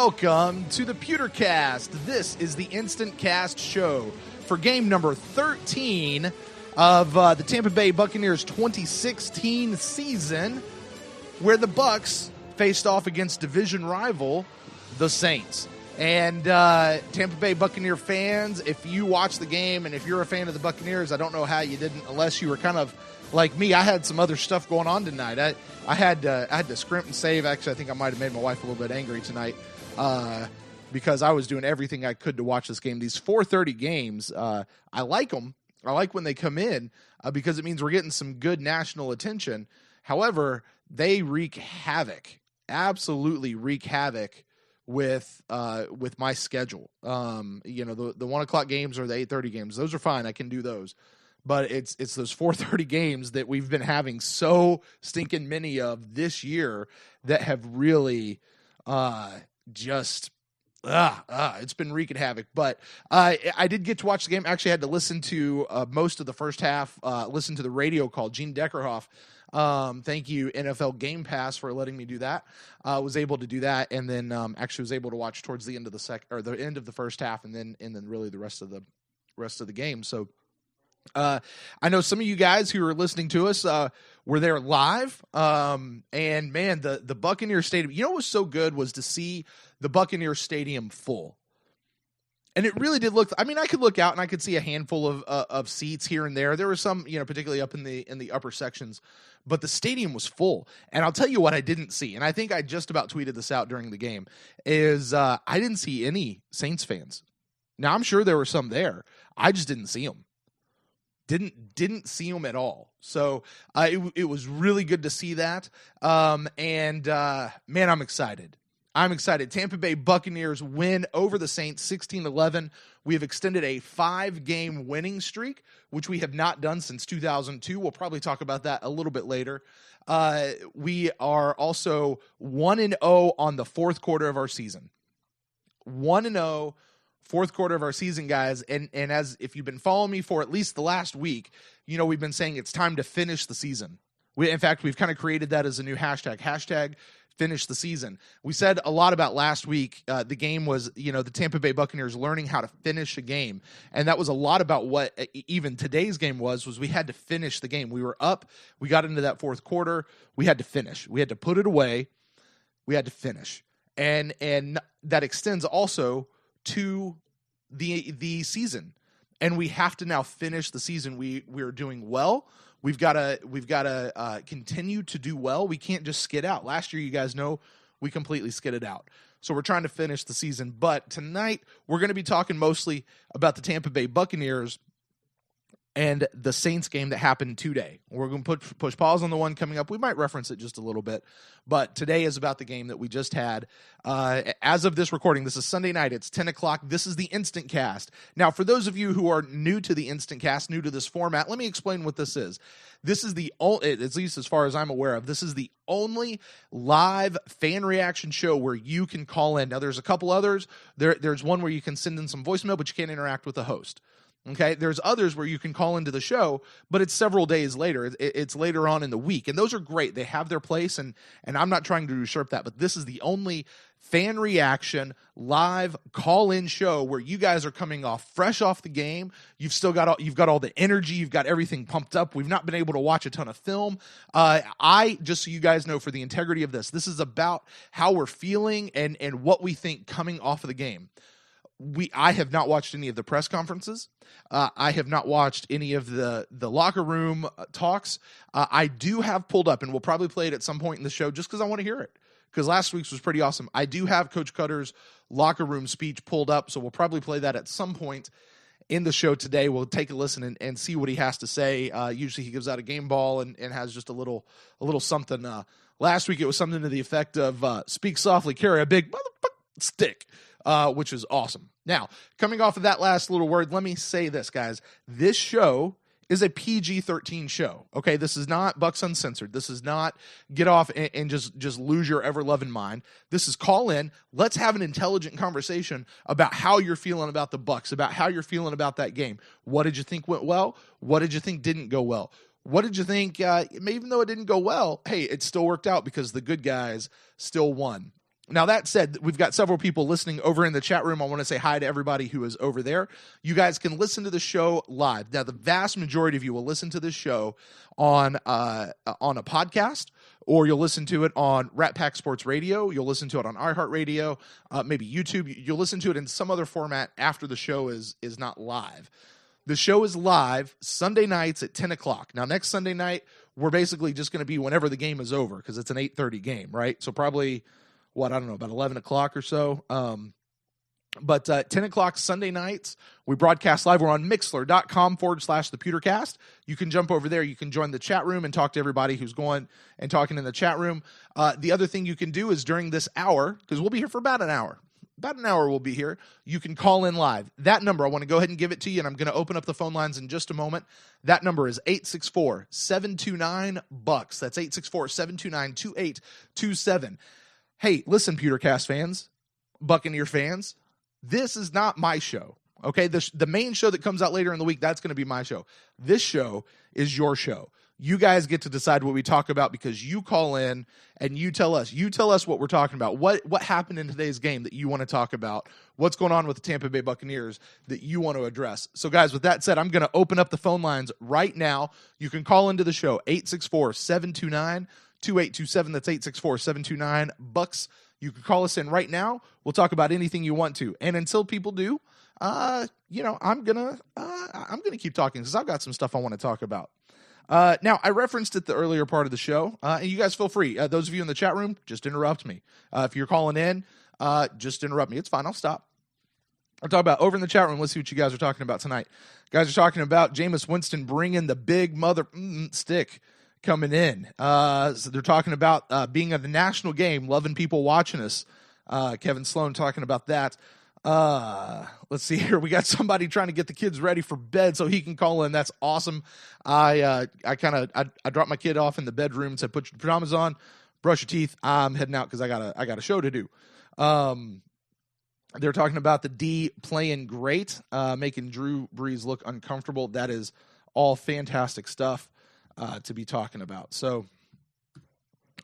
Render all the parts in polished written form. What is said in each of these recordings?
Welcome to the Pewtercast. This is the InstantCast Show for game number 13 of the Tampa Bay Buccaneers 2016 season, where the Bucs faced off against division rival, the Saints. And Tampa Bay Buccaneer fans, if you watch the game and if you're a fan of the Buccaneers, I don't know how you didn't, unless you were kind of like me. I had some other stuff going on tonight. I had to scrimp and save. Actually, I think I might have made my wife a little bit angry tonight because I was doing everything I could to watch this game. These 4:30 games, I like them. I like when they come in because it means we're getting some good national attention. However, they wreak havoc, absolutely wreak havoc with my schedule. The 1 o'clock games or the 8:30 games, those are fine. I can do those. But it's those 4:30 games that we've been having so stinking many of this year that have really it's been wreaking havoc. But I did get to watch the game. Actually, I had to listen to most of the first half, listen to the radio call. Gene Deckerhoff, thank you, NFL Game Pass, for letting me do that. Was able to do that, and then actually was able to watch towards the end of the end of the first half, and then really the rest of the game. So I know some of you guys who are listening to us were there live, and man, the Buccaneer Stadium. You know what was so good was to see the Buccaneer Stadium full. And it really did look. I mean, I could look out and I could see a handful of seats here and there. There were some, particularly up in the upper sections, but the stadium was full. And I'll tell you what I didn't see, and I think I just about tweeted this out during the game, is I didn't see any Saints fans. Now I'm sure there were some there. I just didn't see them. Didn't see them at all. So it was really good to see that. Man, I'm excited. I'm excited. Tampa Bay Buccaneers win over the Saints 16-11. We have extended a 5-game winning streak, which we have not done since 2002. We'll probably talk about that a little bit later. We are also 1-0 on the fourth quarter of our season. 1-0 fourth quarter of our season, guys. And as if you've been following me for at least the last week, we've been saying it's time to finish the season. In fact, we've kind of created that as a new hashtag finish the season. We said a lot about last week. The game was, the Tampa Bay Buccaneers learning how to finish a game. And that was a lot about what even today's game was we had to finish the game. We were up. We got into that fourth quarter. We had to finish. We had to put it away. We had to finish. And that extends also to the season. And we have to now finish the season. We're doing well. We've got to continue to do well. We can't just skid out. Last year, you guys know, we completely skidded out. So we're trying to finish the season. But tonight, we're going to be talking mostly about the Tampa Bay Buccaneers and the Saints game that happened today. We're going to push pause on the one coming up. We might reference it just a little bit. But today is about the game that we just had. As of this recording, this is Sunday night. It's 10 o'clock. This is the Instant Cast. Now, for those of you who are new to the Instant Cast, new to this format, let me explain what this is. This is the only, at least as far as I'm aware of, this is the only live fan reaction show where you can call in. Now, there's a couple others. There's one where you can send in some voicemail, but you can't interact with the host. Okay, there's others where you can call into the show, but it's several days later. It's later on in the week, and those are great. They have their place, and I'm not trying to usurp that, but this is the only fan reaction live call-in show where you guys are coming fresh off the game. You've got all the energy. You've got everything pumped up. We've not been able to watch a ton of film. Just so you guys know, for the integrity of this is about how we're feeling and what we think coming off of the game. I have not watched any of the press conferences. I have not watched any of the locker room talks. I do have pulled up, and we'll probably play it at some point in the show just because I want to hear it, because last week's was pretty awesome. I do have Coach Cutter's locker room speech pulled up, so we'll probably play that at some point in the show today. We'll take a listen and see what he has to say. Usually he gives out a game ball and has just a little something. Last week it was something to the effect of speak softly, carry a big motherfucking stick. Which is awesome. Now, coming off of that last little word, let me say this, guys. This show is a PG-13 show. Okay, this is not Bucks Uncensored. This is not get off and just lose your ever-loving mind. This is call in. Let's have an intelligent conversation about how you're feeling about the Bucks, about how you're feeling about that game. What did you think went well? What did you think didn't go well? What did you think, even though it didn't go well, hey, it still worked out because the good guys still won. Now, that said, we've got several people listening over in the chat room. I want to say hi to everybody who is over there. You guys can listen to the show live. Now, the vast majority of you will listen to this show on a podcast, or you'll listen to it on Rat Pack Sports Radio. You'll listen to it on iHeartRadio, maybe YouTube. You'll listen to it in some other format after the show is not live. The show is live Sunday nights at 10 o'clock. Now, next Sunday night, we're basically just going to be whenever the game is over because it's an 8:30 game, right? So probably, about 11 o'clock or so. But 10 o'clock Sunday nights, we broadcast live. We're on mixler.com/thepewtercast. You can jump over there. You can join the chat room and talk to everybody who's going and talking in the chat room. The other thing you can do is during this hour, because we'll be here for about an hour. About an hour we'll be here. You can call in live. That number, I want to go ahead and give it to you, and I'm going to open up the phone lines in just a moment. That number is 864-729-BUCKS. That's 864-729-2827. Hey, listen, Pewtercast fans, Buccaneer fans, this is not my show, okay? The main show that comes out later in the week, that's going to be my show. This show is your show. You guys get to decide what we talk about because you call in and you tell us what we're talking about. What happened in today's game that you want to talk about? What's going on with the Tampa Bay Buccaneers that you want to address? So, guys, with that said, I'm going to open up the phone lines right now. You can call into the show, 864-729-2827. That's 864-729-BUCKS. You can call us in right now. We'll talk about anything you want to. And until people do, I'm gonna keep talking because I've got some stuff I want to talk about. Now, I referenced it the earlier part of the show, and you guys feel free. Those of you in the chat room, just interrupt me. If you're calling in, just interrupt me. It's fine. I'll stop. I'll talk about over in the chat room. Let's see what you guys are talking about tonight. Guys are talking about Jameis Winston bringing the big mother stick coming in. So they're talking about being at the national game, loving people watching us. Kevin Sloan talking about that. Let's see here. We got somebody trying to get the kids ready for bed so he can call in. That's awesome. I dropped my kid off in the bedroom and said, put your pajamas on, brush your teeth. I'm heading out because I got a show to do. They're talking about the D playing great, making Drew Brees look uncomfortable. That is all fantastic stuff to be talking about. So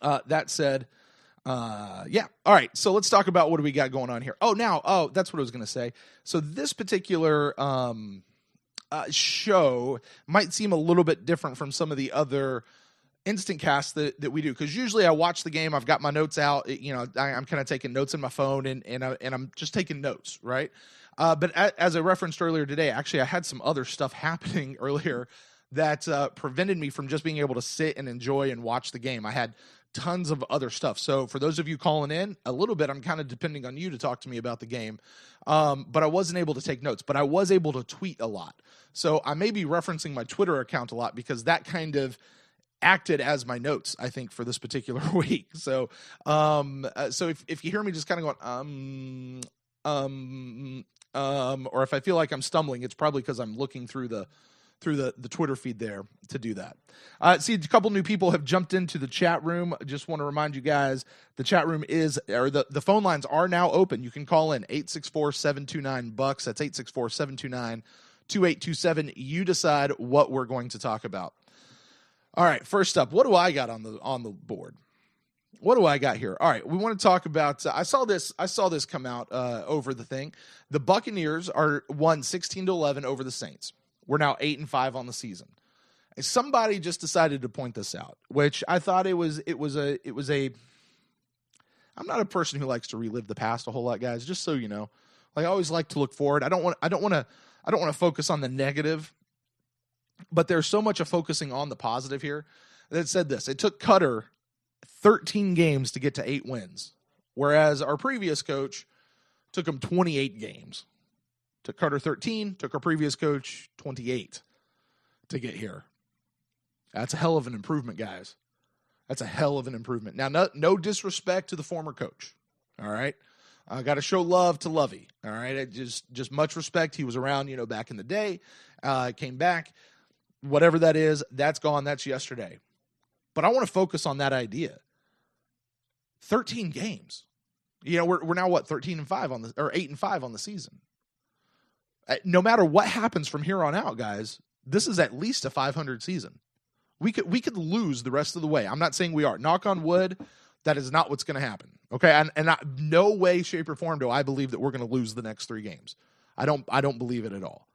that said, yeah. All right. So let's talk about what do we got going on here. That's what I was going to say. So this particular show might seem a little bit different from some of the other instant casts that we do. Because usually I watch the game, I've got my notes out, I'm kind of taking notes in my phone and I'm just taking notes. Right. But as I referenced earlier today, actually I had some other stuff happening earlier that prevented me from just being able to sit and enjoy and watch the game. I had tons of other stuff. So for those of you calling in a little bit, I'm kind of depending on you to talk to me about the game. But I wasn't able to take notes, but I was able to tweet a lot. So I may be referencing my Twitter account a lot because that kind of acted as my notes, I think, for this particular week. So, if you hear me just kind of going, or if I feel like I'm stumbling, it's probably because I'm looking through the Twitter feed there to do that. See, a couple new people have jumped into the chat room. Just want to remind you guys, the chat room the phone lines are now open. You can call in 864-729-BUCKS. That's 864-729-2827. You decide what we're going to talk about. All right, first up, what do I got on the board? What do I got here? All right, we want to talk about. I saw this come out over the thing. The Buccaneers won 16-11 over the Saints. We're now 8-5 on the season. Somebody just decided to point this out, which I thought it was a. I'm not a person who likes to relive the past a whole lot, guys. Just so you know, like I always like to look forward. I don't want to focus on the negative, but there's so much of focusing on the positive here. That said this: it took Cutter 13 games to get to 8 wins, whereas our previous coach took him 28 games. Took Carter 13, took our previous coach 28 to get here. That's a hell of an improvement, guys. That's a hell of an improvement. Now, no disrespect to the former coach, all right? I got to show love to Lovey, all right? Just much respect. He was around, back in the day, came back. Whatever that is, that's gone. That's yesterday. But I want to focus on that idea. 13 games. We're now, 13-5 or 8-5 on the season. No matter what happens from here on out, guys, this is at least a 500 season. We could lose the rest of the way. I'm not saying we are. Knock on wood, That is not what's going to happen. Okay, and no way, shape, or form do I believe that we're going to lose the next 3 games. I don't believe it at all.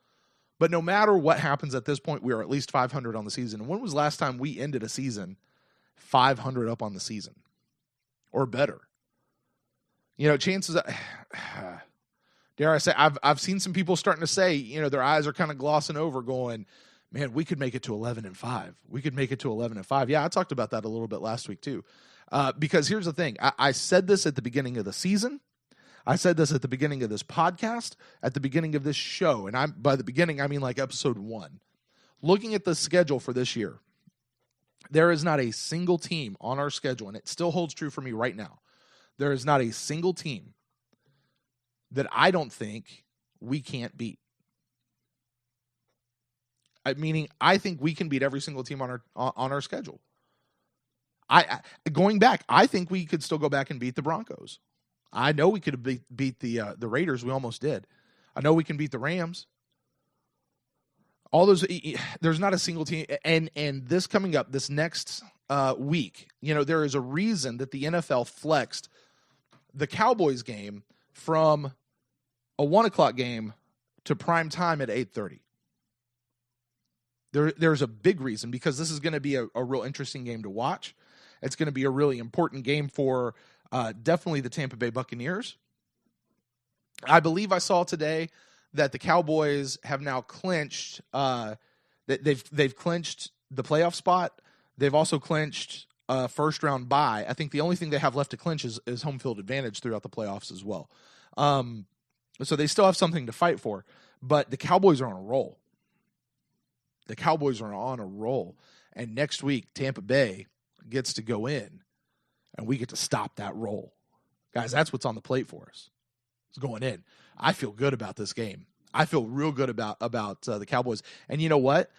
But no matter what happens at this point, we are at least 500 on the season. And when was the last time we ended a season 500 up on the season or better? Chances, dare I say, I've seen some people starting to say, their eyes are kind of glossing over, going, man, we could make it to 11-5. We could make it to 11-5. Yeah, I talked about that a little bit last week too. Because here's the thing. I said this at the beginning of the season. I said this at the beginning of this podcast, at the beginning of this show. And by the beginning, I mean like episode 1. Looking at the schedule for this year, there is not a single team on our schedule, and it still holds true for me right now. There is not a single team that I don't think we can't beat. Meaning, I think we can beat every single team on our schedule. Going back, I think we could still go back and beat the Broncos. I know we could beat the Raiders. We almost did. I know we can beat the Rams. All those, there's not a single team. And this coming up, this next week, there is a reason that the NFL flexed the Cowboys game from a 1:00 game to prime time at 8:30. There's a big reason, because this is going to be a real interesting game to watch. It's going to be a really important game for definitely the Tampa Bay Buccaneers. I believe I saw today that the Cowboys have now clinched. They've clinched the playoff spot. They've also clinched a first round bye. I think the only thing they have left to clinch is home field advantage throughout the playoffs as well. So they still have something to fight for. But the Cowboys are on a roll. The Cowboys are on a roll. And next week, Tampa Bay gets to go in, and we get to stop that roll. Guys, that's what's on the plate for us. It's going in. I feel good about this game. I feel real good about the Cowboys. And you know what?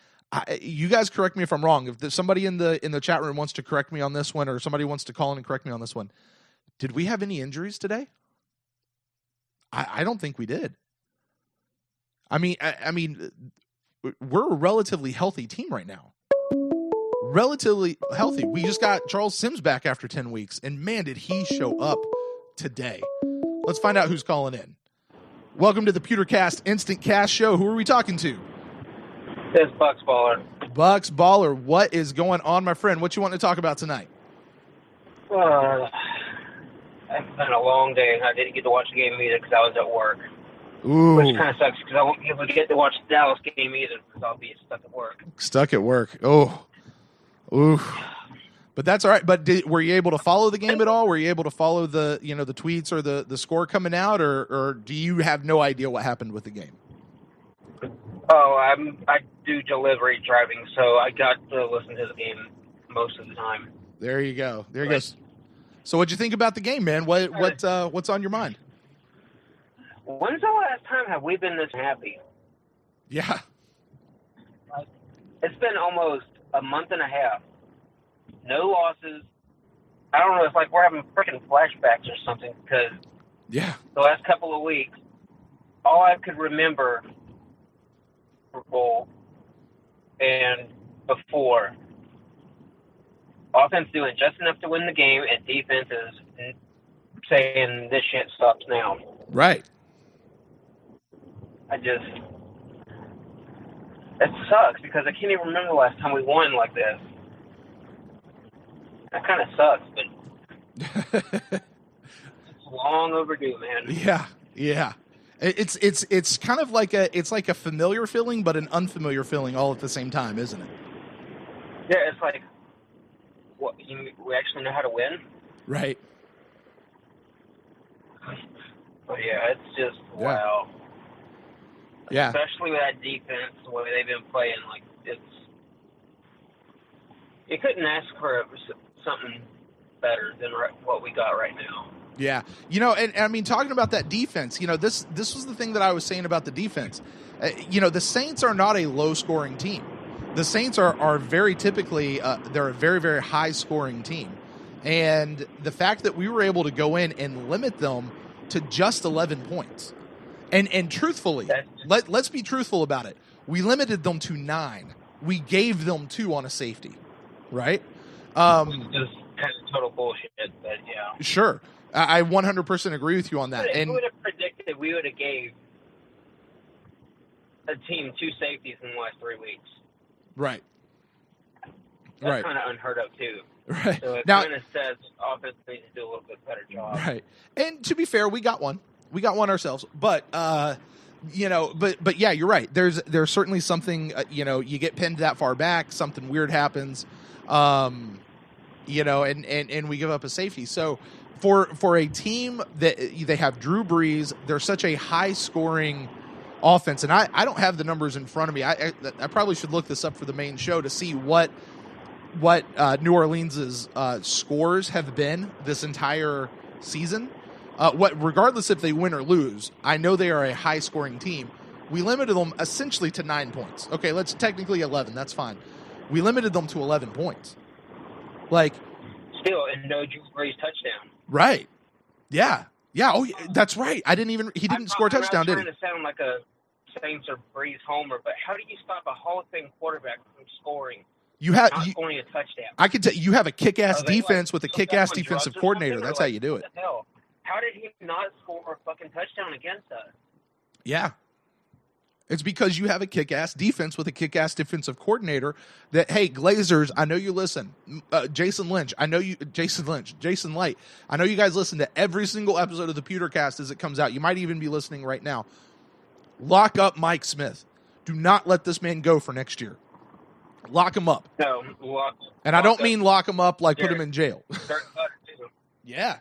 You guys correct me if I'm wrong. If there's somebody in the chat room wants to correct me on this one, or somebody wants to call in and correct me on this one, did we have any injuries today? I don't think we did. I mean, we're a relatively healthy team right now. Relatively healthy. We just got Charles Sims back after 10 weeks, and man, did he show up today. Let's find out who's calling in. Welcome to the PewterCast InstantCast Show. Who are we talking to? It's Bucks Baller. Bucks Baller, what is going on, my friend? What you want to talk about tonight? It's been a long day, and I didn't get to watch the game either because I was at work. Ooh. Which kind of sucks because I won't be able to get to watch the Dallas game either because I'll be stuck at work. Stuck at work. Oh. Ooh. But that's all right. But were you able to follow the game at all? Were you able to follow the tweets or the score coming out, or do you have no idea what happened with the game? Oh, I do delivery driving, so I got to listen to the game most of the time. There you go. There you go. So what'd you think about the game, man? What's on your mind? When's the last time have we been this happy? Yeah. It's been almost a month and a half. No losses. I don't know. It's like we're having freaking flashbacks or something because the last couple of weeks, all I could remember Super Bowl and before, offense doing just enough to win the game, and defense is saying this shit stops now. Right. It sucks because I can't even remember the last time we won like this. That kind of sucks, but it's long overdue, man. Yeah. It's kind of like a familiar feeling, but an unfamiliar feeling all at the same time, isn't it? Yeah, it's like, what, we actually know how to win? Right. But yeah, it's just, wow. Yeah. Especially with that defense, the way they've been playing, like, you couldn't ask for something better than what we got right now. Yeah. And I mean, talking about that defense, this was the thing that I was saying about the defense. The Saints are not a low-scoring team. The Saints are very typically, they're a very, very high-scoring team. And the fact that we were able to go in and limit them to just 11 points. And truthfully, let's be truthful about it. We limited them to 9. We gave them 2 on a safety, right? Just kind of total bullshit, but yeah. Sure. I 100% agree with you on that. Who And would have predicted we would have gave a team 2 safeties in the last 3 weeks? right. That's Right. kind of unheard of, too. Right. So it Now, kind of says offense needs to do a little bit better job. right. And to be fair, we got one. We got one ourselves. But but yeah, you're right. There's certainly something, you get pinned that far back, something weird happens, and we give up a safety. So for a team that they have Drew Brees, they're such a high scoring offense. And I don't have the numbers in front of me. I probably should look this up for the main show to see what New Orleans's scores have been this entire season. Regardless if they win or lose, I know they are a high-scoring team. We limited them essentially to 9 points. Okay, let's technically 11. That's fine. We limited them to 11 points. Still, and no Drew Brees touchdown. Right? Yeah. Yeah. Oh, that's right. He didn't score a touchdown, did he? I'm not trying to sound like a Saints or Brees homer, but how do you stop a Hall of Fame quarterback from scoring? Not scoring a touchdown. I can tell you have a kick-ass defense with a kick-ass defensive coordinator. That's how you do it. What the hell? How did he not score a fucking touchdown against us? Yeah. It's because you have a kick-ass defense with a kick-ass defensive coordinator that, hey, Glazers, I know you listen. Jason Light, I know you guys listen to every single episode of the Pewtercast as it comes out. You might even be listening right now. Lock up Mike Smith. Do not let this man go for next year. Lock him up. No, and I don't mean lock him up like put him in jail. Yeah.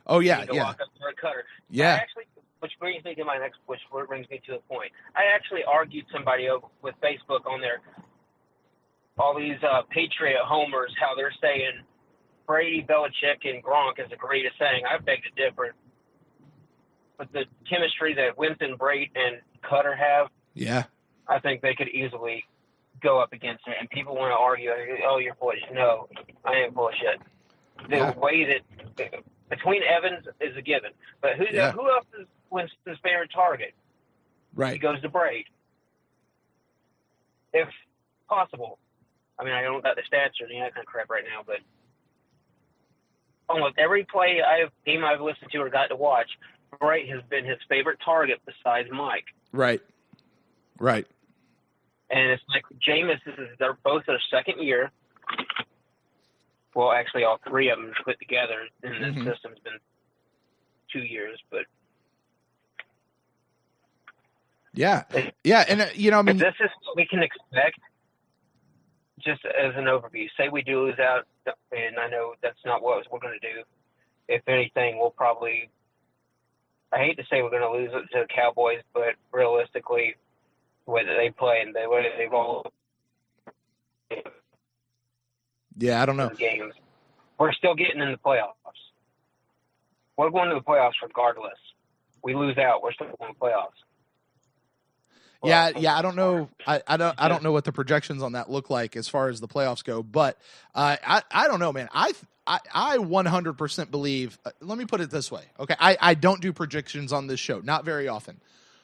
Oh, yeah. Lock up Derek Cutter. Yeah. Which brings me to the point. I actually argued somebody with Facebook on there, all these Patriot homers, how they're saying Brady, Belichick, and Gronk is the greatest thing. I beg to differ. But the chemistry that Winston, Brady, and Cutter have, yeah, I think they could easily go up against it. And people want to argue, oh, you're full of shit. No, I ain't full of shit. The way that between Evans is a given. But who else is Winston's favorite target? Right. He goes to Braid. If possible. I mean, I don't got the stats or any of that kind of crap right now, but almost every game I've listened to or got to watch, Braid has been his favorite target besides Mike. Right. Right. And it's like Jameis, they're both their second year. Well, actually, all three of them put together in this system's been 2 years, but yeah, and I mean, this is what we can expect. Just as an overview, say we do lose out, and I know that's not what we're going to do. If anything, we'll probably. I hate to say we're going to lose it to the Cowboys, but realistically, the way that they play and the way that they roll. Yeah, I don't know. Games. We're still getting in the playoffs. We're going to the playoffs regardless. We lose out, we're still going to the playoffs. Yeah, I don't know. I don't know what the projections on that look like as far as the playoffs go, but I don't know, man. I 100% believe. Let me put it this way, okay? I don't do predictions on this show, not very often,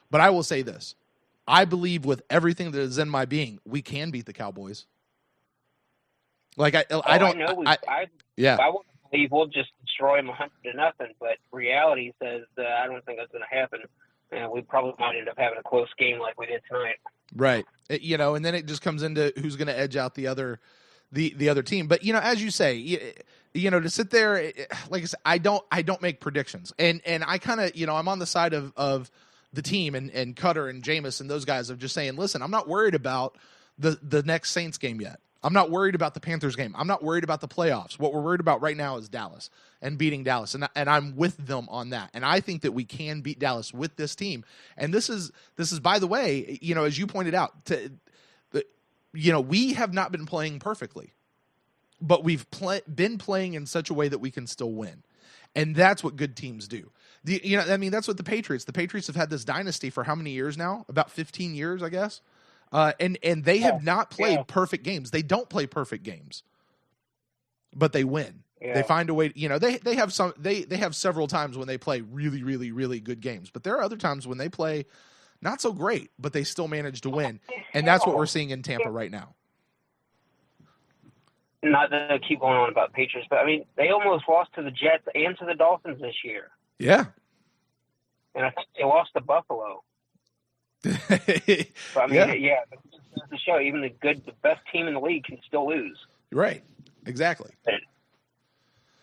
but I will say this: I believe with everything that is in my being, we can beat the Cowboys. Like I don't. I wouldn't believe we'll just destroy them 100-0, but reality says I don't think that's going to happen. And we probably might end up having a close game like we did tonight. Right. And then it just comes into who's going to edge out the other team. But, as you say, to sit there, like I said, I don't make predictions. And I kind of, I'm on the side of the team and Cutter and Jameis and those guys of just saying, listen, I'm not worried about the next Saints game yet. I'm not worried about the Panthers game. I'm not worried about the playoffs. What we're worried about right now is Dallas and beating Dallas. And I'm with them on that. And I think that we can beat Dallas with this team. And this is, by the way, as you pointed out, we have not been playing perfectly, but we've been playing in such a way that we can still win. And that's what good teams do. That's what the Patriots have had this dynasty for how many years now? About 15 years, I guess. And they have not played perfect games. They don't play perfect games, but they win. Yeah. They find a way. They have several times when they play really, really, really good games, but there are other times when they play not so great, but they still manage to win. And that's what we're seeing in Tampa right now. not to keep going on about Patriots, but I mean, they almost lost to the Jets and to the Dolphins this year. Yeah. And I think they lost to Buffalo. So, I mean, yeah, the show, even the best team in the league can still lose. Right. Exactly.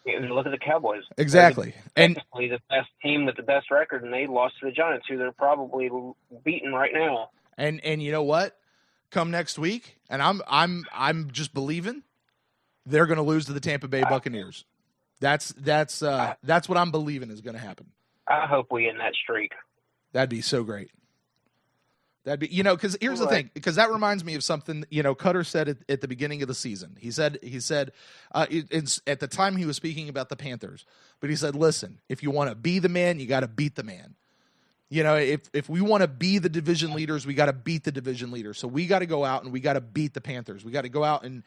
And look at the Cowboys. Exactly. And the best team with the best record, and they lost to the Giants, who they're probably beating right now. And you know what? Come next week, and I'm just believing they're going to lose to the Tampa Bay Buccaneers. That's what I'm believing is going to happen. I hope we end that streak. That'd be so great. That'd be, because here's the thing, because that reminds me of something, Cutter said at the beginning of the season. He said at the time he was speaking about the Panthers, but he said, listen, if you want to be the man, you got to beat the man. If we want to be the division leaders, we got to beat the division leaders. So we got to go out and we got to beat the Panthers. We got to go out and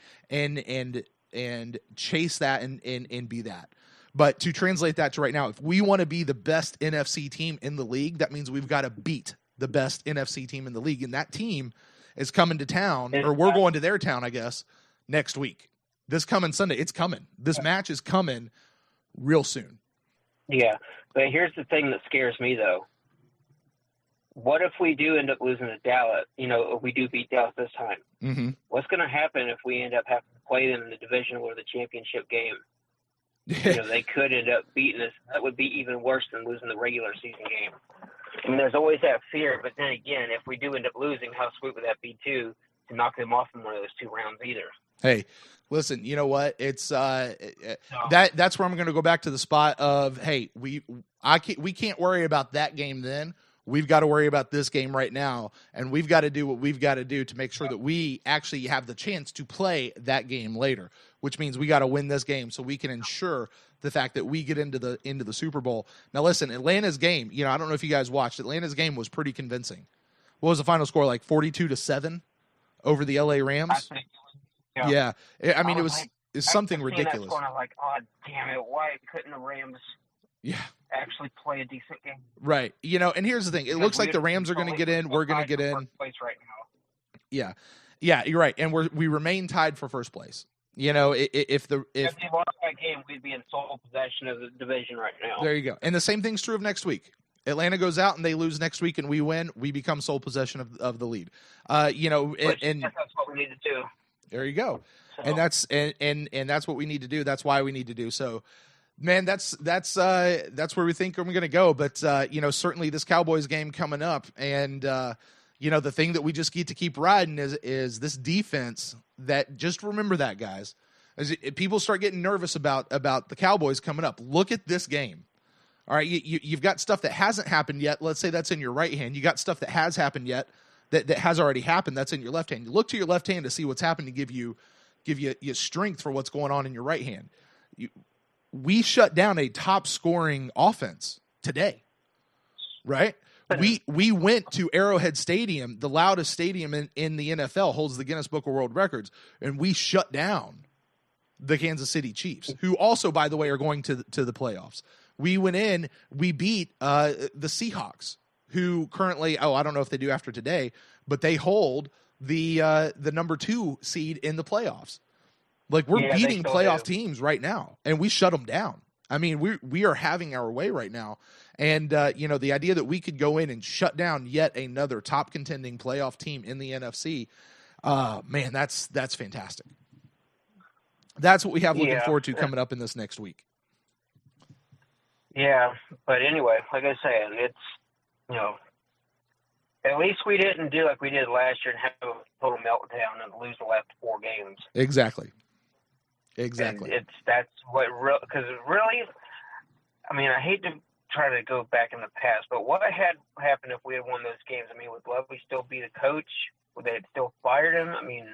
chase that and be that. But to translate that to right now, if we want to be the best NFC team in the league, that means we've got to beat the best NFC team in the league. And that team is coming to town, or we're going to their town, I guess, next week. This coming Sunday. It's coming. This match is coming real soon. Yeah. But here's the thing that scares me, though. What if we do end up losing to Dallas? If we do beat Dallas this time, mm-hmm. What's going to happen if we end up having to play them in the division or the championship game? They could end up beating us. That would be even worse than losing the regular season game. I mean, there's always that fear, but then again, if we do end up losing, how sweet would that be too, to knock them off in one of those 2 rounds either? Hey, listen, you know what? It's that's where I'm going to go back to the spot of, hey, we can't worry about that game then. We've got to worry about this game right now, and we've got to do what we've got to do to make sure that we actually have the chance to play that game later, which means we got to win this game so we can ensure the fact that we get into the Super Bowl. Now, listen, Atlanta's game, I don't know if you guys watched. Atlanta's game was pretty convincing. What was the final score, like 42-7 over the LA Rams? Yeah. I mean, it was something ridiculous. I was like, oh, damn it, why couldn't the Rams actually play a decent game? Right. And here's the thing. It looks like the Rams are going to get in. We're going to get in. Place right now. Yeah. Yeah, you're right. And we remain tied for first place. If they lost that game, we'd be in sole possession of the division right now. There you go. And the same thing's true of next week. Atlanta goes out and they lose next week and we win. We become sole possession of the lead. And that's what we need to do. There you go. So. And that's what we need to do. That's why we need to do. So, man, that's where we think we're going to go. But certainly this Cowboys game coming up, and the thing that we just get to keep riding is this defense. That, just remember that, guys. As people start getting nervous about the Cowboys coming up, look at this game. All right, you've got stuff that hasn't happened yet. Let's say that's in your right hand. You got stuff that has happened yet, that has already happened. That's in your left hand. You look to your left hand to see what's happened to give you strength for what's going on in your right hand. We shut down a top scoring offense today, right? We went to Arrowhead Stadium, the loudest stadium in the NFL, holds the Guinness Book of World Records, and we shut down the Kansas City Chiefs, who also, by the way, are going to the playoffs. We went in, we beat the Seahawks, who currently, I don't know if they do after today, but they hold the number 2 seed in the playoffs. Like, we're beating playoff teams right now, and we shut them down. I mean, we are having our way right now. And, the idea that we could go in and shut down yet another top contending playoff team in the NFC, man, that's fantastic. That's what we have looking forward to coming up in this next week. Yeah, but anyway, like I said, it's, at least we didn't do like we did last year and have a total meltdown and lose the last 4 games. Exactly. And that's what because really, I mean, I hate to try to go back in the past, but what had happened if we had won those games? I mean, would Lovely still be the coach? Would they have still fired him? I mean,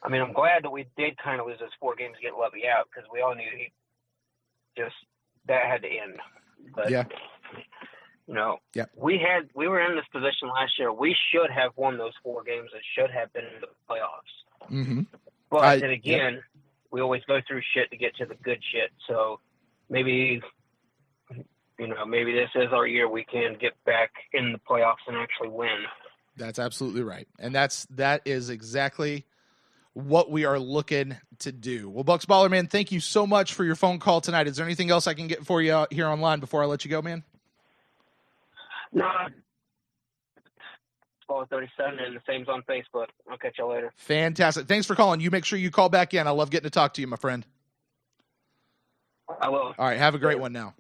I'm glad that we did kind of lose those 4 games to get Lovely out because we all knew that had to end. But we were in this position last year. We should have won those 4 games. It should have been in the playoffs. Mm-hmm. But then again, we always go through shit to get to the good shit. So maybe this is our year we can get back in the playoffs and actually win. That's absolutely right. And that is exactly what we are looking to do. Well, Bucks Baller, man, thank you so much for your phone call tonight. Is there anything else I can get for you out here online before I let you go, man? No. Baller 37, and the same's on Facebook. I'll catch y'all later. Fantastic. Thanks for calling. You make sure you call back in. I love getting to talk to you, my friend. I will. All right, have a great one now.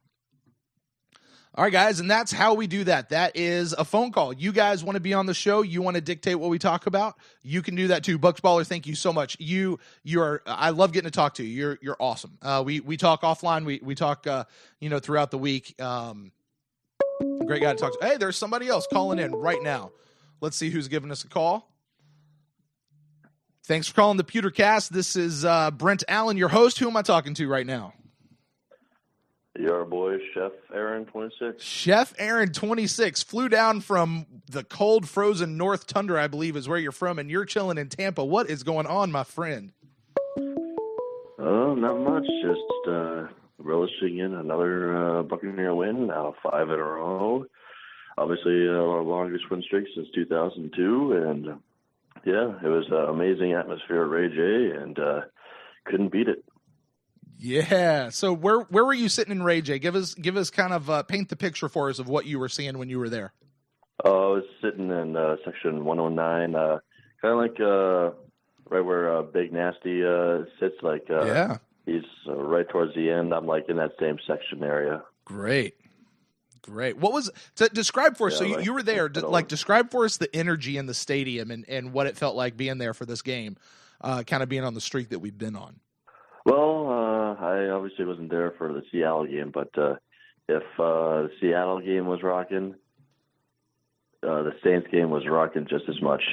All right, guys, and that's how we do that. That is a phone call. You guys want to be on the show? You want to dictate what we talk about? You can do that too. Bucks Baller, thank you so much. You are. I love getting to talk to you. You're awesome. We talk offline. We talk throughout the week. Great guy to talk to. Hey, there's somebody else calling in right now. Let's see who's giving us a call. Thanks for calling the Pewtercast. This is Brent Allen, your host. Who am I talking to right now? Your boy, Chef Aaron, 26. Chef Aaron, 26, flew down from the cold, frozen North Tundra, I believe is where you're from, and you're chilling in Tampa. What is going on, my friend? Oh, not much. Just relishing in another Buccaneer win, now 5 in a row. Obviously, our longest win streak since 2002, and yeah, it was an amazing atmosphere at Ray J, and couldn't beat it. Yeah. So where were you sitting in Ray J? Give us kind of paint the picture for us of what you were seeing when you were there. I was sitting in section 109, kind of like right where Big Nasty sits. Yeah, he's right towards the end. I'm like in that same section area. Great. What was describe for us? Yeah, so you were there. Describe for us the energy in the stadium and what it felt like being there for this game, kind of being on the streak that we've been on. Well, I obviously wasn't there for the Seattle game, but if the Seattle game was rocking, the Saints game was rocking just as much.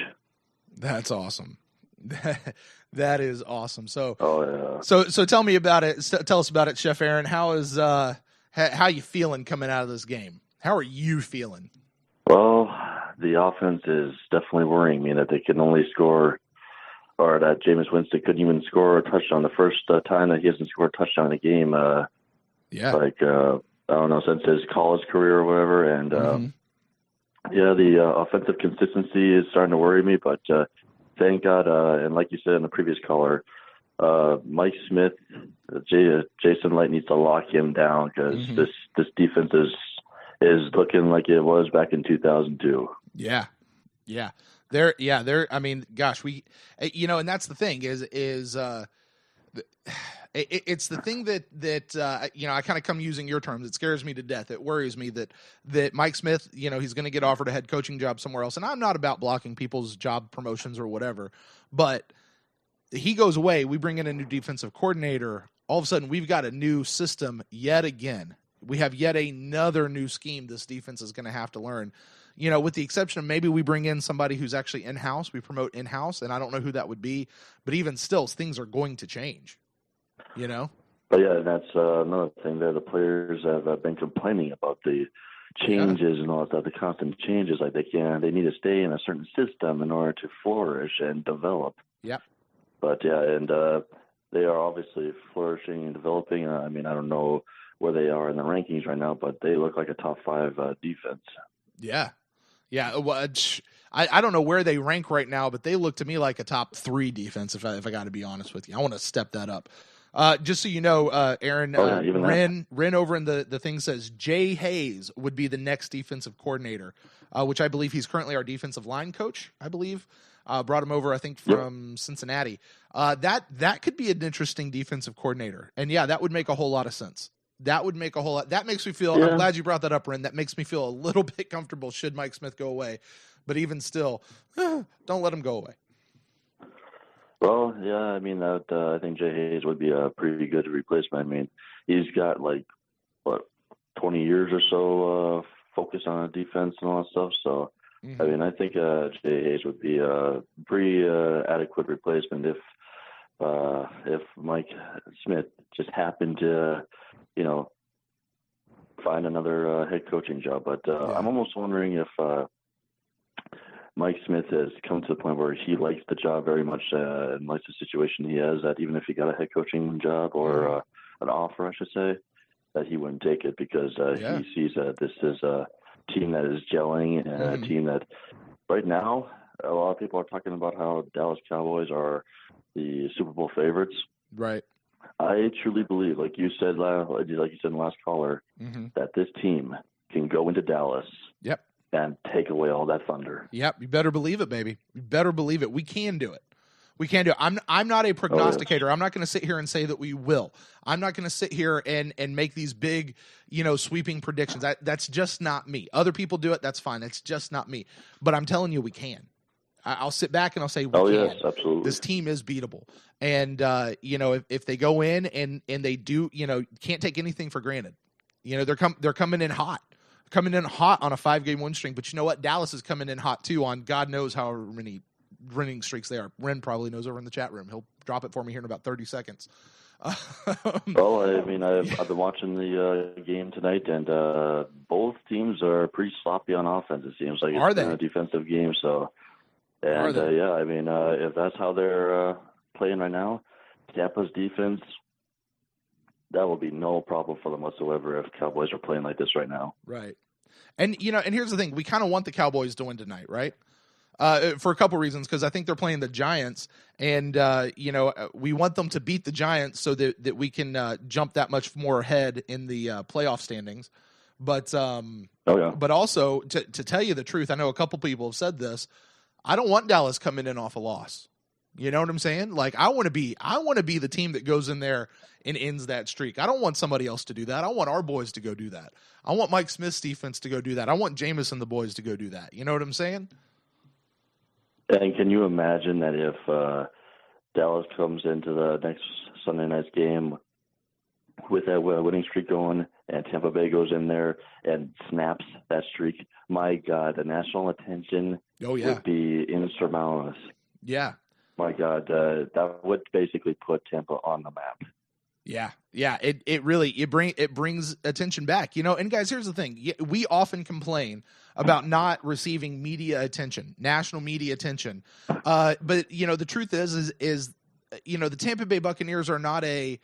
That's awesome. That is awesome. So, yeah. So tell me about it. Tell us about it, Chef Aaron. How is how you feeling coming out of this game? How are you feeling? Well, the offense is definitely worrying me that they can only score. Or that Jameis Winston couldn't even score a touchdown the first time that he hasn't scored a touchdown in a game. I don't know, since his college career or whatever. And the offensive consistency is starting to worry me. But thank God, and like you said in the previous caller, Mike Smith, Jason Light needs to lock him down because this defense is looking like it was back in 2002. Yeah. I mean, gosh, and that's the thing is it's the thing that I kind of come using your terms. It scares me to death. It worries me that Mike Smith, he's going to get offered a head coaching job somewhere else. And I'm not about blocking people's job promotions or whatever, but he goes away. We bring in a new defensive coordinator. All of a sudden we've got a new system yet again. We have yet another new scheme this defense is going to have to learn. With the exception of maybe we bring in somebody who's actually in-house, we promote in-house, and I don't know who that would be, but even still, things are going to change, But yeah, that's another thing there. The players have been complaining about the changes and all that stuff, the constant changes. Like they need to stay in a certain system in order to flourish and develop. Yeah. But yeah, and they are obviously flourishing and developing. I mean, I don't know where they are in the rankings right now, but they look like a top 5 defense. Yeah. Yeah, well, I don't know where they rank right now, but they look to me like a top 3 defense. If I got to be honest with you, I want to step that up. Just so you know, Aaron, Ren over in the thing says Jay Hayes would be the next defensive coordinator, which I believe he's currently our defensive line coach. I believe brought him over, I think, from Cincinnati. That could be an interesting defensive coordinator, and yeah, that would make a whole lot of sense. That would make a whole lot. That makes me feel. Yeah. I'm glad you brought that up, Ren. That makes me feel a little bit comfortable. Should Mike Smith go away, but even still, don't let him go away. Well, yeah, I mean that. I think Jay Hayes would be a pretty good replacement. I mean, he's got 20 years or so focus on defense and all that stuff. So, I mean, I think Jay Hayes would be a pretty adequate replacement if Mike Smith just happened to. Find another head coaching job. But I'm almost wondering if Mike Smith has come to the point where he likes the job very much and likes the situation he has, that even if he got a head coaching job or an offer, I should say, that he wouldn't take it because he sees that this is a team that is gelling and a team that right now, a lot of people are talking about how Dallas Cowboys are the Super Bowl favorites. Right. I truly believe, like you said in the last caller, that this team can go into Dallas. Yep. And take away all that thunder. Yep. You better believe it, baby. You better believe it. We can do it. We can do it. I'm not a prognosticator. I'm not going to sit here and say that we will. I'm not going to sit here and make these big, sweeping predictions. That's just not me. Other people do it. That's fine. It's just not me. But I'm telling you, we can. I'll sit back and I'll say, we can. Yes, absolutely. This team is beatable. And, if they go in and they do, can't take anything for granted. They're coming in hot. Coming in hot on a 5-game win streak. But you know what? Dallas is coming in hot, too, on God knows how many winning streaks they are. Ren probably knows over in the chat room. He'll drop it for me here in about 30 seconds. Well, I've been watching the game tonight, and both teams are pretty sloppy on offense. It seems like it's a defensive game. So, and if that's how they're playing right now, Tampa's defense, that will be no problem for them whatsoever if Cowboys are playing like this right now. Right. And and here's the thing: we kind of want the Cowboys to win tonight, right? For a couple reasons, because I think they're playing the Giants, and we want them to beat the Giants so that we can jump that much more ahead in the playoff standings. But but also to tell you the truth, I know a couple people have said this. I don't want Dallas coming in off a loss. You know what I'm saying? Like I want to be the team that goes in there and ends that streak. I don't want somebody else to do that. I want our boys to go do that. I want Mike Smith's defense to go do that. I want Jameis and the boys to go do that. You know what I'm saying? And can you imagine that if Dallas comes into the next Sunday night's game with that winning streak going and Tampa Bay goes in there and snaps that streak, my God, the national attention would be insurmountable. Yeah. My God, that would basically put Tampa on the map. Yeah. It brings attention back, And guys, here's the thing: we often complain about not receiving media attention, national media attention. But the truth is the Tampa Bay Buccaneers are not a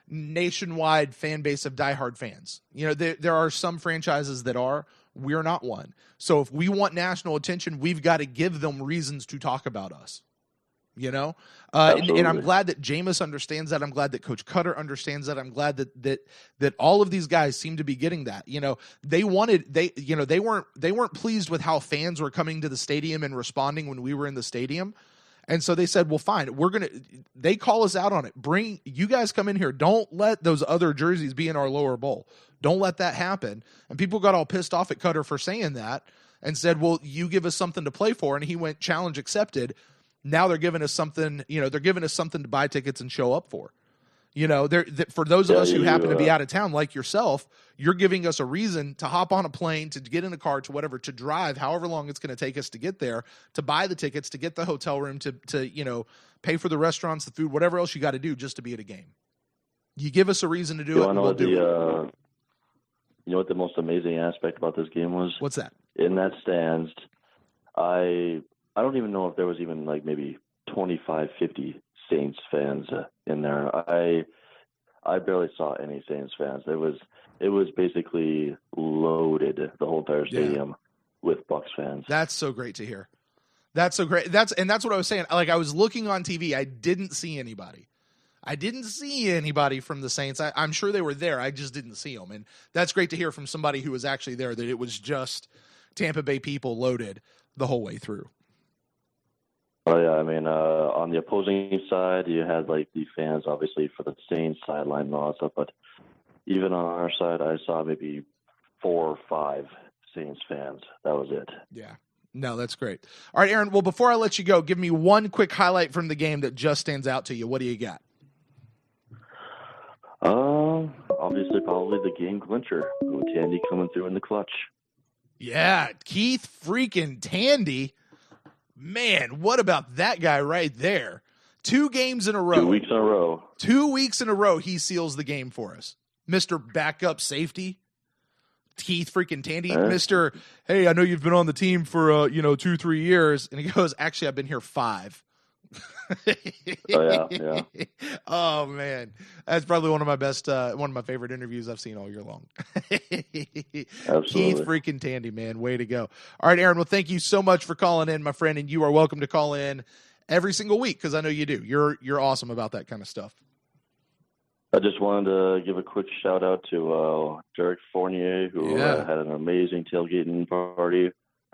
nationwide fan base of diehard fans. There are some franchises that are. We're not one. So if we want national attention, we've got to give them reasons to talk about us. And I'm glad that Jameis understands that. I'm glad that Coach Cutter understands that. I'm glad that all of these guys seem to be getting that. They weren't pleased with how fans were coming to the stadium and responding when we were in the stadium. And so they said, well, fine, they call us out on it. You guys come in here. Don't let those other jerseys be in our lower bowl. Don't let that happen. And people got all pissed off at Cutter for saying that and said, well, you give us something to play for. And he went, challenge accepted. Now they're giving us something, they're giving us something to buy tickets and show up for. For those of us who happen to be out of town, like yourself, you're giving us a reason to hop on a plane, to get in a car, to whatever, to drive however long it's going to take us to get there, to buy the tickets, to get the hotel room, to pay for the restaurants, the food, whatever else you got to do just to be at a game. You give us a reason to do it, and we'll do it. You know what the most amazing aspect about this game was? What's that? In that stands, I don't even know if there was even like maybe 25, 50 Saints fans in there. I barely saw any Saints fans. It was basically loaded, the whole entire stadium, with Bucs fans. That's so great to hear. That's so great. That's what I was saying. Like I was looking on TV, I didn't see anybody. From the Saints. I'm sure they were there. I just didn't see them. And that's great to hear from somebody who was actually there, that it was just Tampa Bay people loaded the whole way through. Oh, yeah. I mean, on the opposing side, you had like the fans, obviously, for the Saints sideline and all that stuff. But even on our side, I saw maybe 4 or 5 Saints fans. That was it. Yeah. No, that's great. All right, Aaron. Well, before I let you go, give me one quick highlight from the game that just stands out to you. What do you got? Obviously, probably the game clincher. Tandy coming through in the clutch. Yeah, Keith freaking Tandy. Man, what about that guy right there? 2 games in a row. 2 weeks in a row. 2 weeks in a row, he seals the game for us. Mr. Backup Safety, Keith freaking Tandy. Mr. Hey, I know you've been on the team for 2-3 years, and he goes, actually, I've been here 5. Oh yeah. Oh man, that's probably one of my favorite interviews I've seen all year long. Absolutely. Keith freaking Tandy, man, way to go. All right, Aaron. Well, thank you so much for calling in, my friend, and you are welcome to call in every single week because I know you do. You're awesome about that kind of stuff. I just wanted to give a quick shout out to Derek Fournier, who had an amazing tailgating party.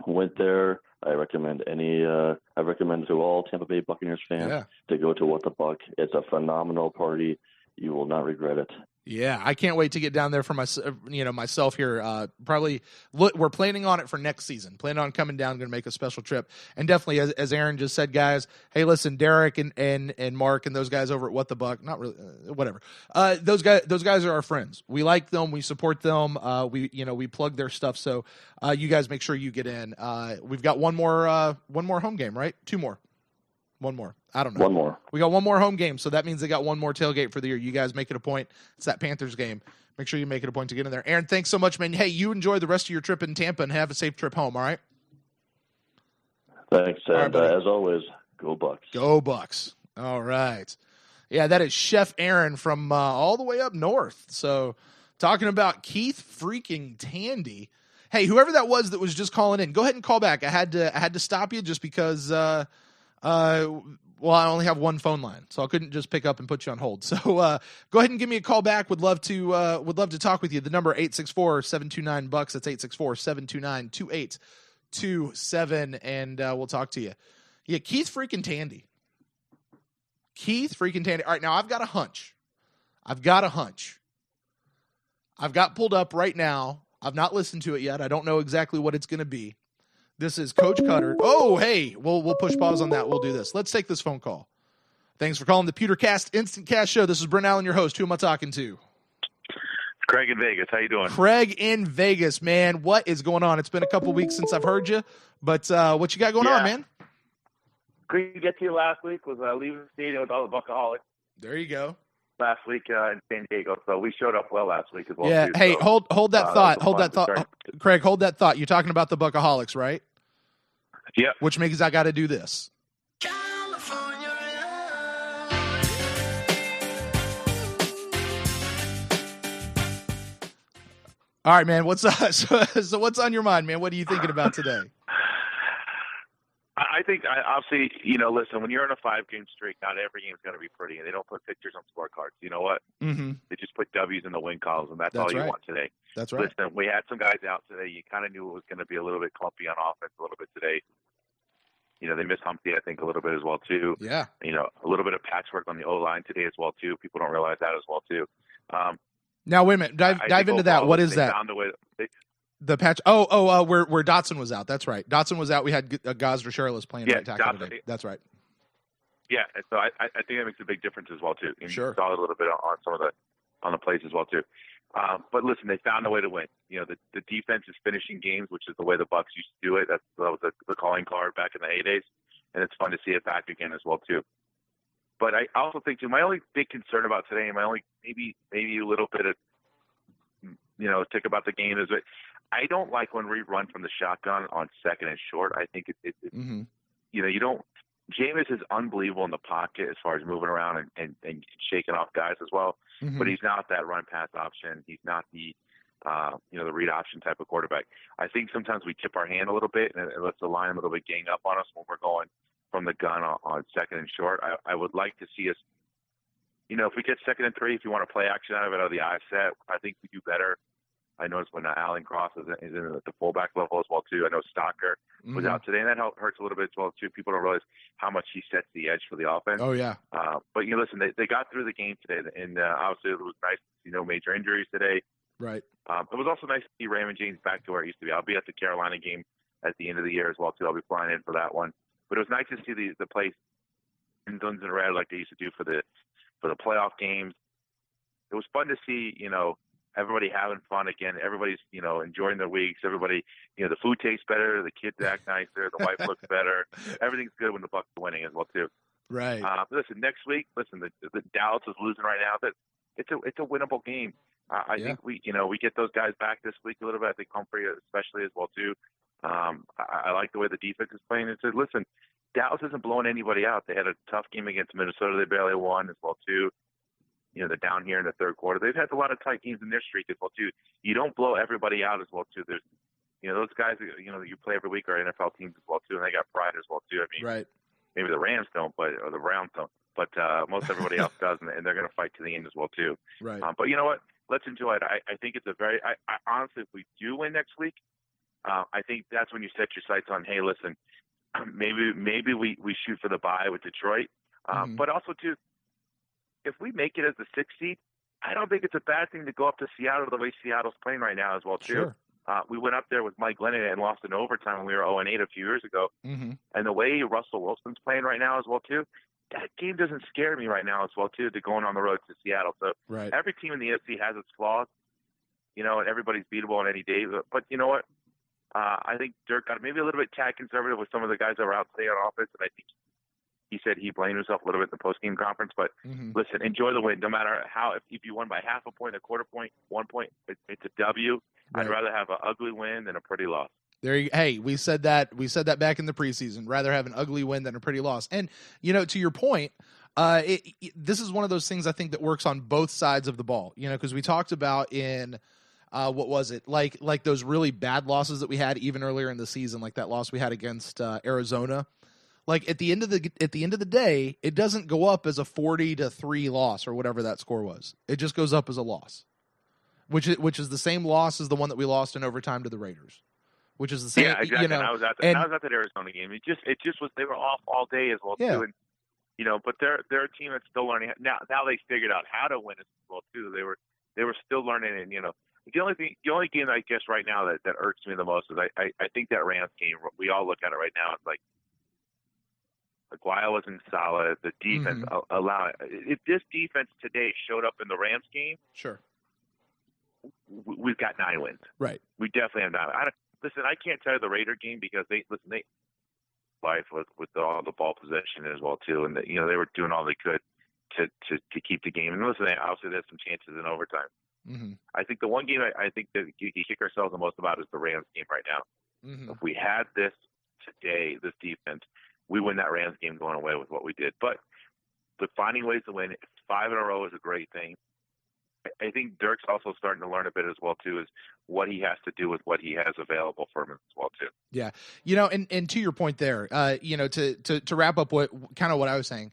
Went there. I recommend to all Tampa Bay Buccaneers fans to go to What the Buck. It's a phenomenal party. You will not regret it. Yeah, I can't wait to get down there for myself here. Probably we're planning on it for next season. Planning on coming down, going to make a special trip. And definitely, as Aaron just said, guys, hey, listen, Derek and Mark and those guys over at What the Buck, not really, whatever. Those guys are our friends. We like them. We support them. We plug their stuff. So you guys make sure you get in. We've got one more home game, right? Two more. One more. I don't know. One more. We got one more home game, so that means they got one more tailgate for the year. You guys make it a point. It's that Panthers game. Make sure you make it a point to get in there. Aaron, thanks so much, man. Hey, you enjoy the rest of your trip in Tampa and have a safe trip home, all right? Thanks, and as always, go Bucks. Go Bucks. All right. Yeah, that is Chef Aaron from all the way up north. So talking about Keith freaking Tandy. Hey, whoever that was just calling in, go ahead and call back. I had to stop you just because I only have one phone line, so I couldn't just pick up and put you on hold. So go ahead and give me a call back. Would love to talk with you. The number 864-729-BUCKS. That's 864-729-2827, and we'll talk to you. Yeah, Keith freaking Tandy. All right, now I've got a hunch. I've got pulled up right now. I've not listened to it yet. I don't know exactly what it's going to be. This is Coach Cutter. Oh, hey, we'll push pause on that. We'll do this. Let's take this phone call. Thanks for calling the PewterCast InstantCast Show. This is Brent Allen, your host. Who am I talking to? It's Craig in Vegas. How you doing? Craig in Vegas, man. What is going on? It's been a couple weeks since I've heard you, but what you got going on, man? Couldn't get to you last week. Was leaving the stadium with all the Buckaholics. There you go. Last week in San Diego, so we showed up well last week as well. Yeah. Too, hey, so, hold that thought. Hold that thought, Craig. Hold that thought. You're talking about the Buckaholics, right? Yeah. Which means I got to do this. All right, man. What's so what's on your mind, man? What are you thinking about today? I think, obviously, listen, when you're in a 5-game streak, not every game's going to be pretty, and they don't put pictures on scorecards. You know what? Mm-hmm. They just put W's in the win columns, and that's all you want today. That's right. Listen, we had some guys out today. You kind of knew it was going to be a little bit clumpy on offense a little bit today. They missed Humphrey, I think, a little bit as well, too. Yeah. A little bit of patchwork on the O-line today as well, too. People don't realize that as well, too. Now, wait a minute. Dive into that. What is that? The patch. Where Dotson was out. That's right. Dotson was out. We had Gosder Charles playing right tackle today. That's right. Yeah, and so I think that makes a big difference as well too. And sure. You saw it a little bit on some of the plays as well too. But listen, they found a way to win. The defense is finishing games, which is the way the Bucs used to do it. That was the calling card back in the heydays, and it's fun to see it back again as well too. But I also think too, my only big concern about today, and my only maybe a little bit of tick about the game is that I don't like when we run from the shotgun on second and short. I think it mm-hmm. You don't. Jameis is unbelievable in the pocket as far as moving around and shaking off guys as well. Mm-hmm. But he's not that run pass option. He's not the the read option type of quarterback. I think sometimes we tip our hand a little bit and it lets the line a little bit gang up on us when we're going from the gun on second and short. I would like to see us, if we get 2nd and 3, if you want to play action out of it, out of the eye set, I think we do better. I noticed when Alan Cross is in at the fullback level as well too. I know Stocker was out today, and that hurts a little bit as well too. People don't realize how much he sets the edge for the offense. Oh yeah. But listen, they got through the game today, and obviously it was nice to see no major injuries today. Right. It was also nice to see Raymond James back to where it used to be. I'll be at the Carolina game at the end of the year as well too. I'll be flying in for that one. But it was nice to see the place in guns and red like they used to do for the playoff games. It was fun to see, everybody having fun again. Everybody's, enjoying their weeks. Everybody, the food tastes better. The kids act nicer. The wife looks better. Everything's good when the Bucs are winning as well too. Right. Listen, next week, the Dallas is losing right now. But it's a winnable game. I think we get those guys back this week a little bit. I think Humphrey especially as well too. I like the way the defense is playing. And said, listen, Dallas isn't blowing anybody out. They had a tough game against Minnesota. They barely won as well too. They're down here in the third quarter. They've had a lot of tight games in their streak as well too. You don't blow everybody out as well too. There's, those guys that you play every week are NFL teams as well too, and they got pride as well too. I mean, right. Maybe the Rams don't, or the Browns don't, but most everybody else does, and they're going to fight to the end as well too. Right. But you know what? Let's enjoy it. I think it's I honestly, if we do win next week, I think that's when you set your sights on, hey, listen, maybe we shoot for the bye with Detroit. But also, too, if we make it as the 6th seed, I don't think it's a bad thing to go up to Seattle the way Seattle's playing right now as well, too. Sure. We went up there with Mike Glennon and lost in overtime when we were 0-8 a few years ago. And the way Russell Wilson's playing right now as well, too, that game doesn't scare me right now as well, too, to going on the road to Seattle. So every team in the NFC has its flaws, and everybody's beatable on any day. But you know what? I think Dirk got maybe a little bit tad conservative with some of the guys that were out today on offense, and I think he said he blamed himself a little bit in the post-game conference. But listen, enjoy the win. No matter how, if you won by half a point, a quarter point, 1 point, it's a W. Right. I'd rather have an ugly win than a pretty loss. Hey, we said that back in the preseason. Rather have an ugly win than a pretty loss. And to your point, this is one of those things I think that works on both sides of the ball. Because we talked about in what was it, like those really bad losses that we had even earlier in the season, like that loss we had against Arizona. Like at the end of the day, it doesn't go up as a 40-3 loss or whatever that score was. It just goes up as a loss, which is the same loss as the one that we lost in overtime to the Raiders, which is the same. Yeah, exactly. I was at that Arizona game. It just was. They were off all day as well too, and but they're a team that's still learning. Now they figured out how to win as well too. They were still learning, and the only game I guess right now that irks me the most is I think that Rams game. We all look at it right now. It's like Aguayo wasn't solid. The defense allowed. If this defense today showed up in the Rams game, sure, we've got 9 wins. Right. We definitely have 9. Listen, I can't tell you the Raider game because they life with all the ball possession as well too, and they were doing all they could to keep the game. And listen, obviously there's some chances in overtime. I think the one game I think that you kick ourselves the most about is the Rams game right now. If we had this today, this defense, we win that Rams game going away with what we did. But finding ways to win 5 in a row is a great thing. I think Dirk's also starting to learn a bit as well too, is what he has to do with what he has available for him as well too. Yeah, and to your point there, to wrap up what I was saying,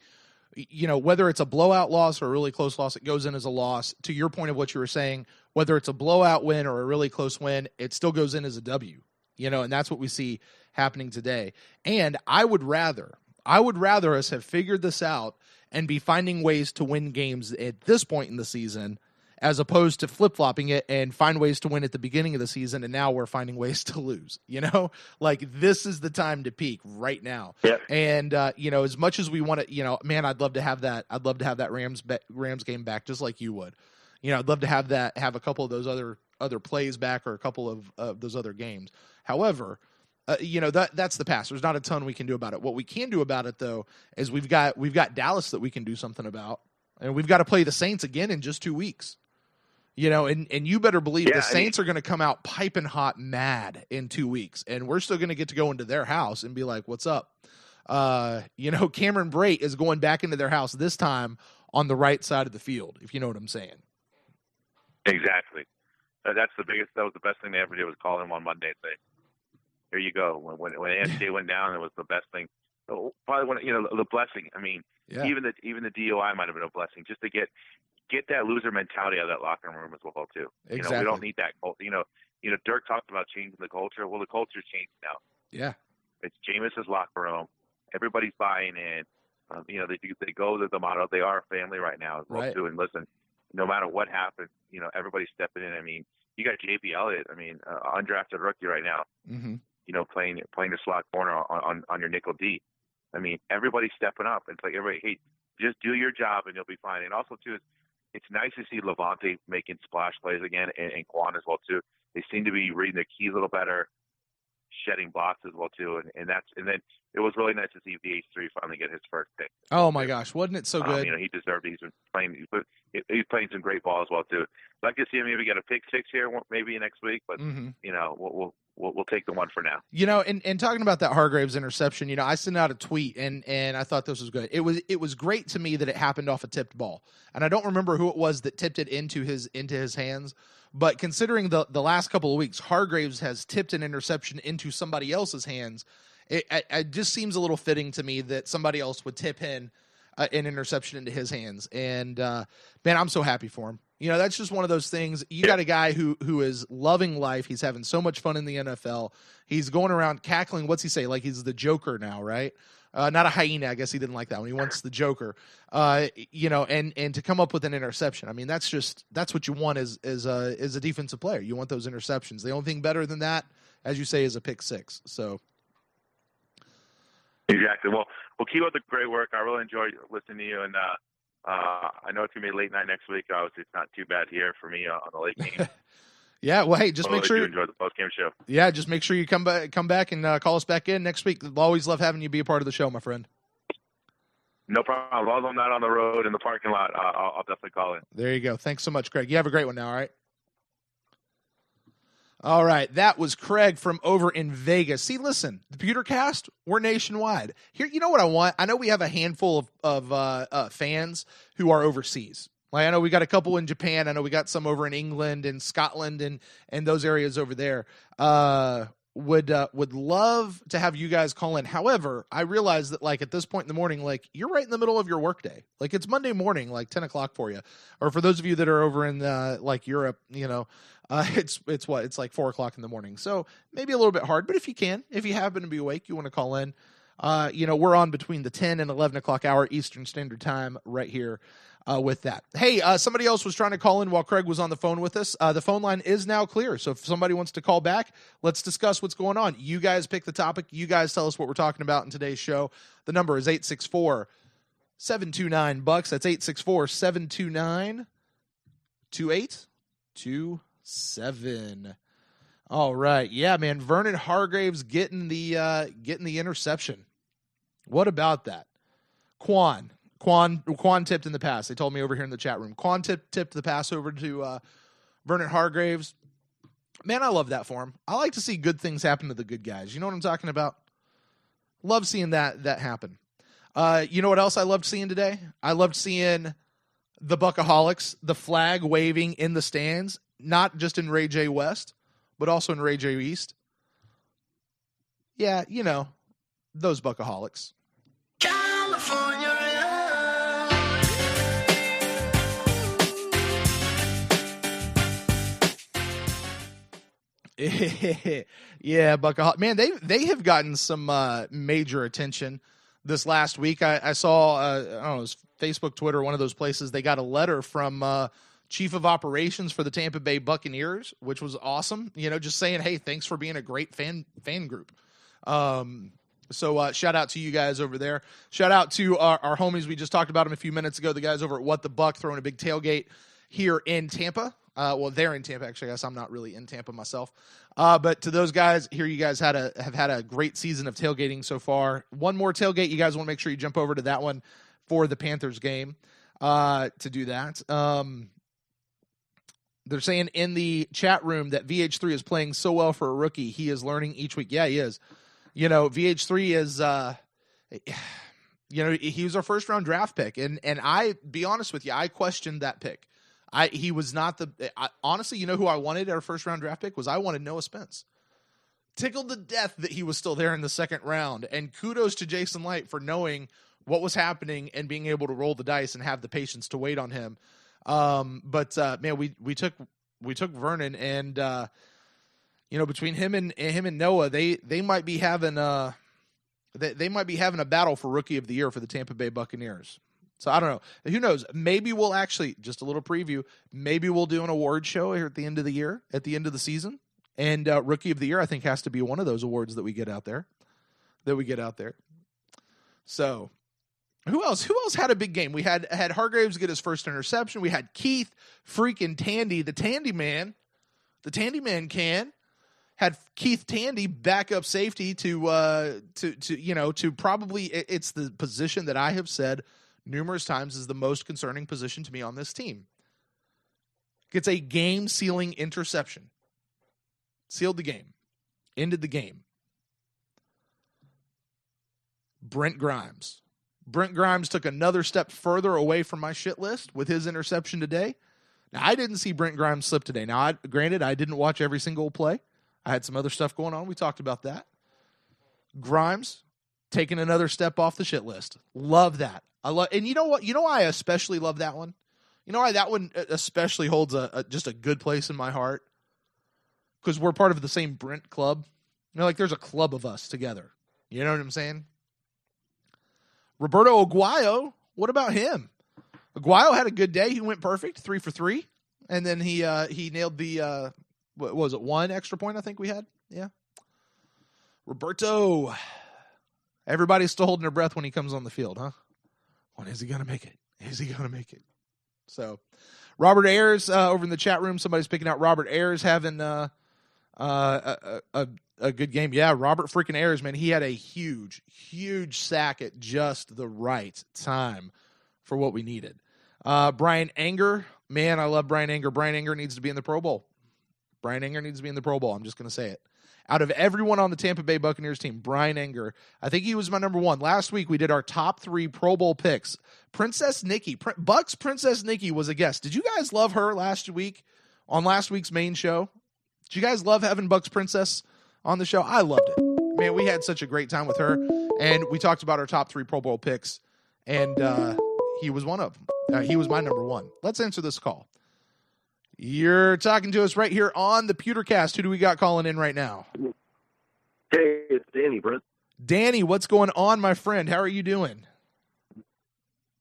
whether it's a blowout loss or a really close loss, it goes in as a loss. To your point of what you were saying, whether it's a blowout win or a really close win, it still goes in as a W. And that's what we see happening today. And I would rather us have figured this out and be finding ways to win games at this point in the season, as opposed to flip-flopping it and find ways to win at the beginning of the season, and now we're finding ways to lose. Like this is the time to peak right now. Yeah. And as much as we want to, man, I'd love to have that. I'd love to have that Rams game back, just like you would. I'd love to have a couple of those other plays back, or a couple of those other games. However, that's the past. There's not a ton we can do about it. What we can do about it, though, is we've got Dallas that we can do something about, and we've got to play the Saints again in just 2 weeks. And you better believe the Saints are going to come out piping hot mad in 2 weeks, and we're still going to get to go into their house and be like, "What's up?" Cameron Brate is going back into their house this time on the right side of the field, if you know what I'm saying. Exactly. That was the best thing they ever did, was call him on Monday and say, "Here you go." When NJ went down, it was the best thing. Probably the blessing. I mean, even the DUI might have been a blessing, just to get that loser mentality out of that locker room as well too. Exactly. We don't need that culture. Dirk talked about changing the culture. Well, the culture's changed now. Yeah. It's Jameis's locker room. Everybody's buying in. They go to the motto. They are a family right now as well too. And listen, no matter what happens, everybody's stepping in. I mean, you got JB Elliott. I mean, undrafted rookie right now. Playing the slot corner on your nickel D. I mean, everybody's stepping up. It's like everybody, hey, just do your job and you'll be fine. And also too, it's nice to see Levante making splash plays again, and Quan as well too. They seem to be reading their keys a little better, shedding blocks as well too, and then it was really nice to see VH3 finally get his first pick. Oh my gosh, wasn't it so good? He deserved it. He's been playing. He's playing some great ball as well too. I'd like to see him maybe get a pick 6 here, maybe next week, but we'll take the one for now. And talking about that Hargraves interception, I sent out a tweet and I thought this was good. It was great to me that it happened off a tipped ball, and I don't remember who it was that tipped it into his hands. But considering the last couple of weeks, Hargraves has tipped an interception into somebody else's hands, it just seems a little fitting to me that somebody else would tip in an interception into his hands. And, man, I'm so happy for him. You know, that's just one of those things. You got a guy who is loving life. He's having so much fun in the NFL. He's going around cackling. What's he say? Like he's the Joker now, right? Not a hyena. I guess he didn't like that one. He wants the Joker. You know, and to come up with an interception. I mean, that's what you want as a defensive player. You want those interceptions. The only thing better than that, as you say, is a pick six. So. Exactly. Well, keep up the great work. I really enjoyed listening to you, and I know it's gonna be a late night next week. Obviously, it's not too bad here for me on the late game. Yeah. Well, hey, just make sure you enjoy the post game show. Yeah, just make sure you come back and call us back in next week. We'll always love having you be a part of the show, my friend. No problem. As long as I'm not on the road in the parking lot, I'll definitely call in. There you go. Thanks so much, Craig. You have a great one now. All right. All right, that was Craig from over in Vegas. See, listen, the Pewtercast, we're nationwide. Here, you know what I want? I know we have a handful of fans who are overseas. Like I know we got a couple in Japan. I know we got some over in England and Scotland and those areas over there. Would love to have you guys call in. However, I realize that like at this point in the morning, like you're right in the middle of your workday. Like it's Monday morning, like 10 o'clock for you. Or for those of you that are over in like Europe, you know, it's like 4 o'clock in the morning. So maybe a little bit hard, but if you happen to be awake, you want to call in, you know, we're on between the 10 and 11 o'clock hour Eastern Standard Time right here with that. Hey, somebody else was trying to call in while Craig was on the phone with us. The phone line is now clear. So if somebody wants to call back, let's discuss what's going on. You guys pick the topic. You guys tell us what we're talking about in today's show. The number is 864-729-BUCKS. That's 864-729-2827. All right. Yeah, man. Vernon Hargraves getting the interception. What about that? Quan tipped in the pass. They told me over here in the chat room. Quan tipped the pass over to Vernon Hargraves. Man, I love that for him. I like to see good things happen to the good guys. You know what I'm talking about? Love seeing that happen. You know what else I loved seeing today? I loved seeing the Buckaholics, the flag waving in the stands, not just in Ray J West, but also in Ray J East. Yeah, you know, those Buckaholics. California. Yeah, Buckaholics. Man, they have gotten some major attention this last week. I saw, I don't know, it was Facebook, Twitter, one of those places. They got a letter from Chief of Operations for the Tampa Bay Buccaneers, which was awesome. You know, just saying, hey, thanks for being a great fan group. So shout out to you guys over there. Shout out to our homies. We just talked about them a few minutes ago. The guys over at What the Buck throwing a big tailgate here in Tampa. Well, they're in Tampa. Actually, I guess I'm not really in Tampa myself. But to those guys here, you guys have had a great season of tailgating so far. One more tailgate. You guys want to make sure you jump over to that one for the Panthers game to do that. They're saying in the chat room that VH3 is playing so well for a rookie. He is learning each week. Yeah, he is. You know, VH3 is, you know, he was our first round draft pick. And I, be honest with you, I questioned that pick. He was not honestly, you know who I wanted our first round draft pick was? I wanted Noah Spence. Tickled to death that he was still there in the second round. And kudos to Jason Light for knowing what was happening and being able to roll the dice and have the patience to wait on him. But man, we took Vernon, and you know, between him and Noah, they might be having a battle for Rookie of the Year for the Tampa Bay Buccaneers. So I don't know. Who knows? Maybe we'll actually, just a little preview, maybe we'll do an award show here at the end of the year, at the end of the season. And Rookie of the Year, I think, has to be one of those awards that we get out there. So who else had a big game? We had Hargraves get his first interception. We had Keith freaking Tandy, the Tandy Man had Keith Tandy backup safety to probably, it's the position that I have said numerous times is the most concerning position to me on this team. Gets a game-sealing interception. Sealed the game. Ended the game. Brent Grimes. Brent Grimes took another step further away from my shit list with his interception today. Now, I didn't see Brent Grimes slip today. Now, granted, I didn't watch every single play. I had some other stuff going on. We talked about that. Grimes taking another step off the shit list. Love that. And you know what? You know why I especially love that one? You know why that one especially holds just a good place in my heart? Because we're part of the same Brent club. You know, like there's a club of us together. You know what I'm saying? Roberto Aguayo, what about him? Aguayo had a good day. He went perfect, 3 for 3. And then he nailed the, what was it, 1 extra point I think we had? Yeah. Roberto. Everybody's still holding their breath when he comes on the field, huh? When is he going to make it? Is he going to make it? So, Robert Ayers over in the chat room, somebody's picking out Robert Ayers having a good game. Yeah, Robert freaking Ayers, man. He had a huge, huge sack at just the right time for what we needed. Brian Anger, man, I love Brian Anger. Brian Anger needs to be in the Pro Bowl. Brian Anger needs to be in the Pro Bowl. I'm just going to say it. Out of everyone on the Tampa Bay Buccaneers team, Brian Anger, I think he was my number 1. Last week, we did our top 3 Pro Bowl picks. Princess Nikki, Bucks Princess Nikki was a guest. Did you guys love her last week on last week's main show? Did you guys love having Bucks Princess on the show? I loved it. Man, we had such a great time with her, and we talked about our top 3 Pro Bowl picks, and he was one of them. He was my number 1. Let's answer this call. You're talking to us right here on the Pewtercast. Who do we got calling in right now? Hey, it's Danny, Brent. Danny, what's going on, my friend? How are you doing?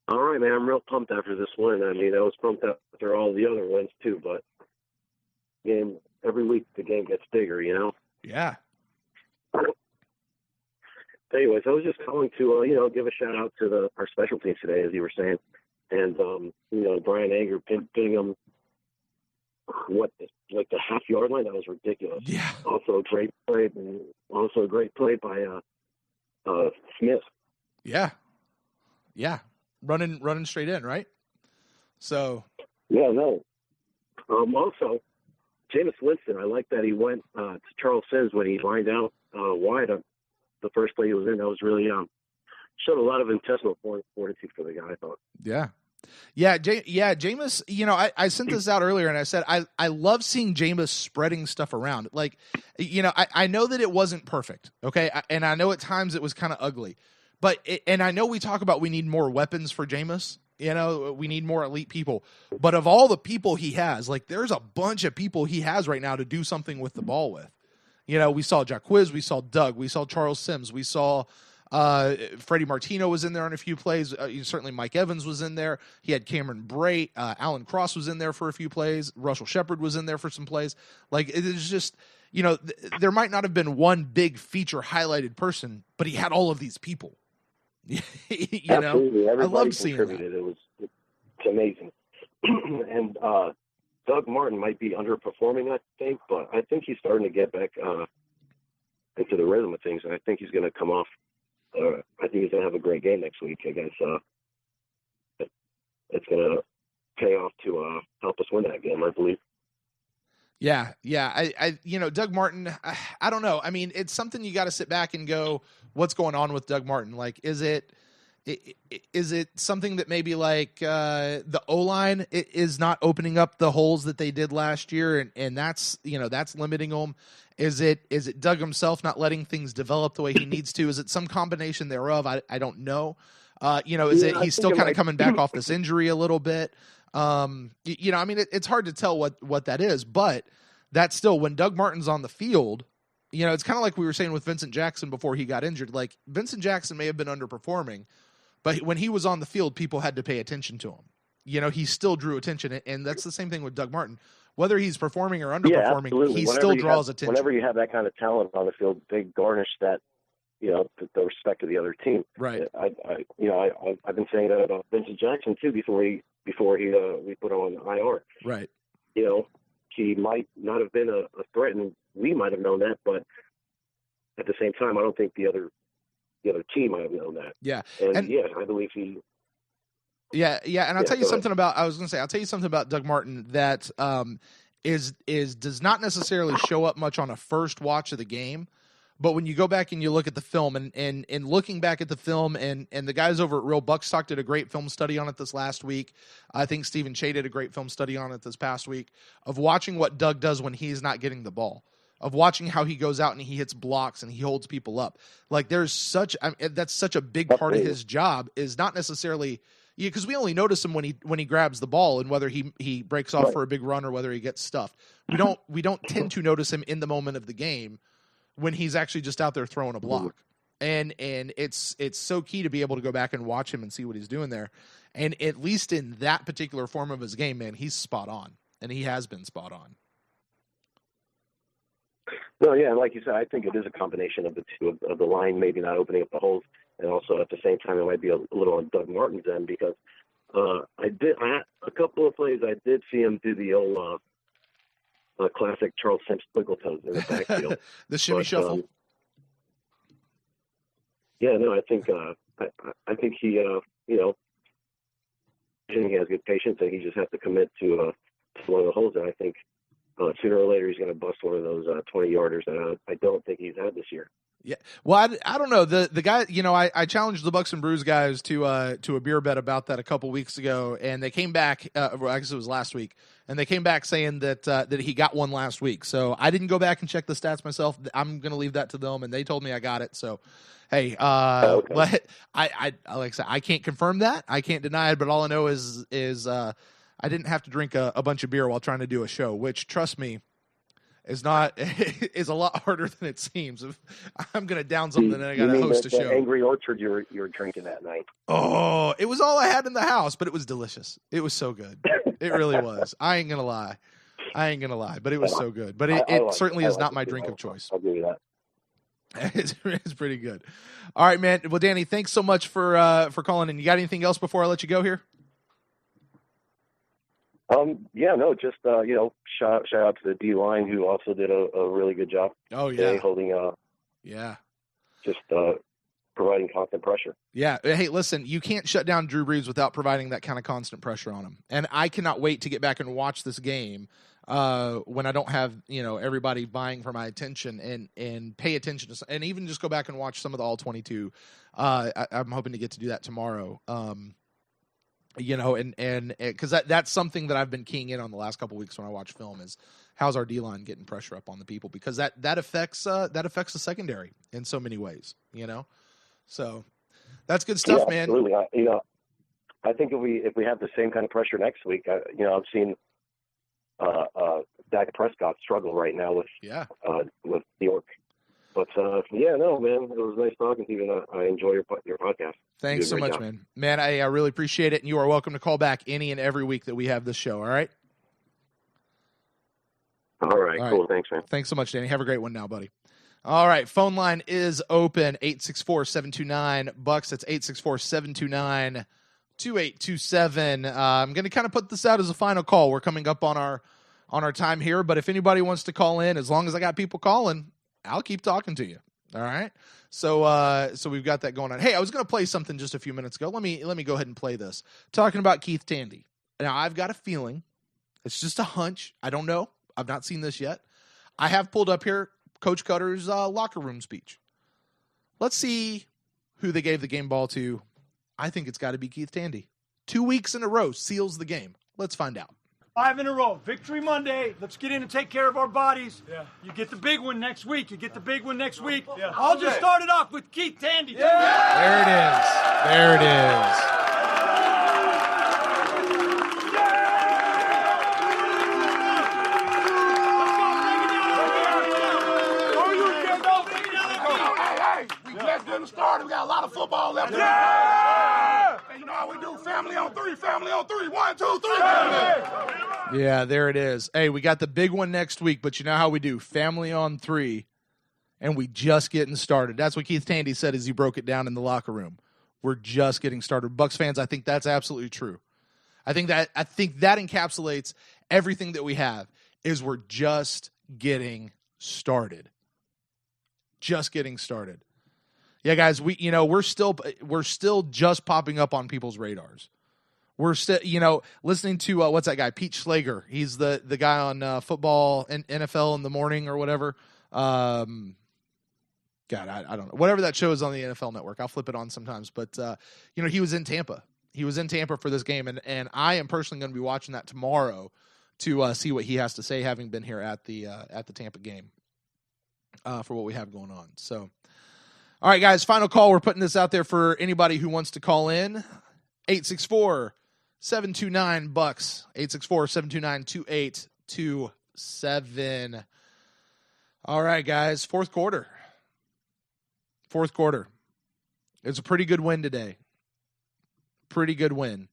All right, man. I'm real pumped after this win. I mean, I was pumped after all the other wins, too, but every week the game gets bigger, you know? Yeah. Anyways, I was just calling to, give a shout-out to our special teams today, as you were saying. And, Brian Anger pinning him, the half-yard line? That was ridiculous. Yeah. Also a great play by Smith. Yeah. Yeah. Running straight in, right? So. Yeah, no. Also, Jameis Winston, I like that he went to Charles Sims when he lined out wide the first play he was in. That was really showed a lot of intestinal fortitude for the guy, I thought. Yeah. Yeah, Jameis, I sent this out earlier and I said I love seeing Jameis spreading stuff around. Like, I know that it wasn't perfect, okay? And I know at times it was kind of ugly. And I know we talk about we need more weapons for Jameis. We need more elite people. But of all the people he has, like there's a bunch of people he has right now to do something with the ball with. We saw Jacquizz, we saw Doug, we saw Charles Sims, we saw Freddie Martino was in there on a few plays. Certainly Mike Evans was in there. He had Cameron Brate. Alan Cross was in there for a few plays. Russell Shepard was in there for some plays. Like, it is just, there might not have been one big feature highlighted person, but he had all of these people. Absolutely. Everybody I love seeing contributed. that. It's amazing. And Doug Martin might be underperforming, I think, but I think he's starting to get back into the rhythm of things. And I think he's going to come off. I think he's going to have a great game next week against. It's going to pay off to help us win that game, I believe. Yeah. I Doug Martin, I don't know. I mean, it's something you got to sit back and go, what's going on with Doug Martin? Like, is it something that maybe like the O-line is not opening up the holes that they did last year, and that's that's limiting them? Is it Doug himself not letting things develop the way he needs to? Is it some combination thereof? I don't know. He's still kind of coming back off this injury a little bit? I mean, it's hard to tell what that is, but that's still, when Doug Martin's on the field, it's kind of like we were saying with Vincent Jackson before he got injured. Like, Vincent Jackson may have been underperforming, but when he was on the field, people had to pay attention to him. He still drew attention, and that's the same thing with Doug Martin. Whether he's performing or underperforming, he still draws attention. Whenever you have that kind of talent on the field, they garnish that, the respect of the other team. Right. I've been saying that about Vincent Jackson too before we put him on IR. Right. He might not have been a threat, and we might have known that, but at the same time, I don't think the other team might have known that. Yeah. And I believe he. Yeah, and I'll tell you something about Doug Martin that does not necessarily show up much on a first watch of the game, but when you go back and you look at the film and looking back at the film, and the guys over at Real Buckstock did a great film study on it this last week. I think Stephen Che did a great film study on it this past week of watching what Doug does when he's not getting the ball. of watching how he goes out and he hits blocks and he holds people up. Like that's such a big part of his job, is not necessarily, because we only notice him when he grabs the ball and whether he breaks off for a big run or whether he gets stuffed. We don't tend to notice him in the moment of the game when he's actually just out there throwing a block. And it's so key to be able to go back and watch him and see what he's doing there. And at least in that particular form of his game, man, he's spot on, and he has been spot on. No, yeah, and like you said, I think it is a combination of the two, of the line maybe not opening up the holes, and also at the same time it might be a little on Doug Martin's end, because I had a couple of plays I did see him do the old classic Charles Simpson twinkle toes in the backfield. The shimmy shuffle. Yeah, no, I think he he has good patience, and he just has to commit to one of the holes. And I think sooner or later he's going to bust one of those 20-yarders that I don't think he's had this year. Yeah, well, I don't know, the guy. I challenged the Bucks and Brews guys to a beer bet about that a couple weeks ago, and they came back. I guess it was last week, and they came back saying that he got one last week. So I didn't go back and check the stats myself. I'm going to leave that to them, and they told me I got it. So hey, okay. like I said, I can't confirm that. I can't deny it, but all I know is I didn't have to drink a bunch of beer while trying to do a show, which, trust me, is a lot harder than it seems. If I'm going to down something, then I got to host a show. Angry Orchard you were drinking that night. Oh, it was all I had in the house, but it was delicious. It was so good. It really was. I ain't going to lie, but it was so good. But it certainly is not my drink of choice. I'll give you that. It's pretty good. All right, man. Well, Danny, thanks so much for calling in. You got anything else before I let you go here? Yeah, no, just, shout out to the D line, who also did a really good job. Oh, yeah. Today, holding, just, providing constant pressure. Yeah. Hey, listen, you can't shut down Drew Brees without providing that kind of constant pressure on him. And I cannot wait to get back and watch this game, when I don't have, everybody vying for my attention and pay attention to, and even just go back and watch some of the all 22. I'm hoping to get to do that tomorrow. And because that's something that I've been keying in on the last couple of weeks when I watch film, is how's our D-line getting pressure up on the people, because that affects the secondary in so many ways, so that's good stuff, man. Absolutely. I think if we have the same kind of pressure next week, I've seen Dak Prescott struggle right now with New York. But, no, man, it was nice talking to you, and I enjoy your podcast. Thanks so much, man. Man, I really appreciate it, and you are welcome to call back any and every week that we have this show, all right? All right, cool. Thanks, man. Thanks so much, Danny. Have a great one now, buddy. All right, phone line is open, 864-729-BUCKS. That's 864-729-2827. I'm going to kind of put this out as a final call. We're coming up on our time here, but if anybody wants to call in, as long as I got people calling, I'll keep talking to you. All right. So we've got that going on. Hey, I was going to play something just a few minutes ago. Let me go ahead and play this. Talking about Keith Tandy. Now, I've got a feeling, it's just a hunch. I don't know. I've not seen this yet. I have pulled up here Coach Cutter's locker room speech. Let's see who they gave the game ball to. I think it's got to be Keith Tandy. 2 weeks in a row seals the game. Let's find out. 5 in a row. Victory Monday. Let's get in and take care of our bodies. Yeah. You get the big one next week. Yeah. I'll just start it off with Keith Tandy. Yeah. There it is. We just getting started. We got a lot of football left. And you know how we do. Family on three. 1, 2, 3. Yeah, there it is. Hey, we got the big one next week, but you know how we do. Family on 3, and we just getting started. That's what Keith Tandy said as he broke it down in the locker room. We're just getting started. Bucks fans, I think that's absolutely true. I think that encapsulates everything that we have, is we're just getting started. Just getting started. Yeah, guys, we're still just popping up on people's radars. We're still, listening to what's that guy, Pete Schlager. He's the guy on football and NFL in the morning or whatever. God, I don't know. Whatever that show is on the NFL Network, I'll flip it on sometimes. But he was in Tampa. He was in Tampa for this game, and I am personally going to be watching that tomorrow to see what he has to say, having been here at the Tampa game. for what we have going on. So, all right, guys, final call. We're putting this out there for anybody who wants to call in. 864-729-BUCKS. 864-729-2827. All right, guys, fourth quarter. It's a pretty good win today. Pretty good win.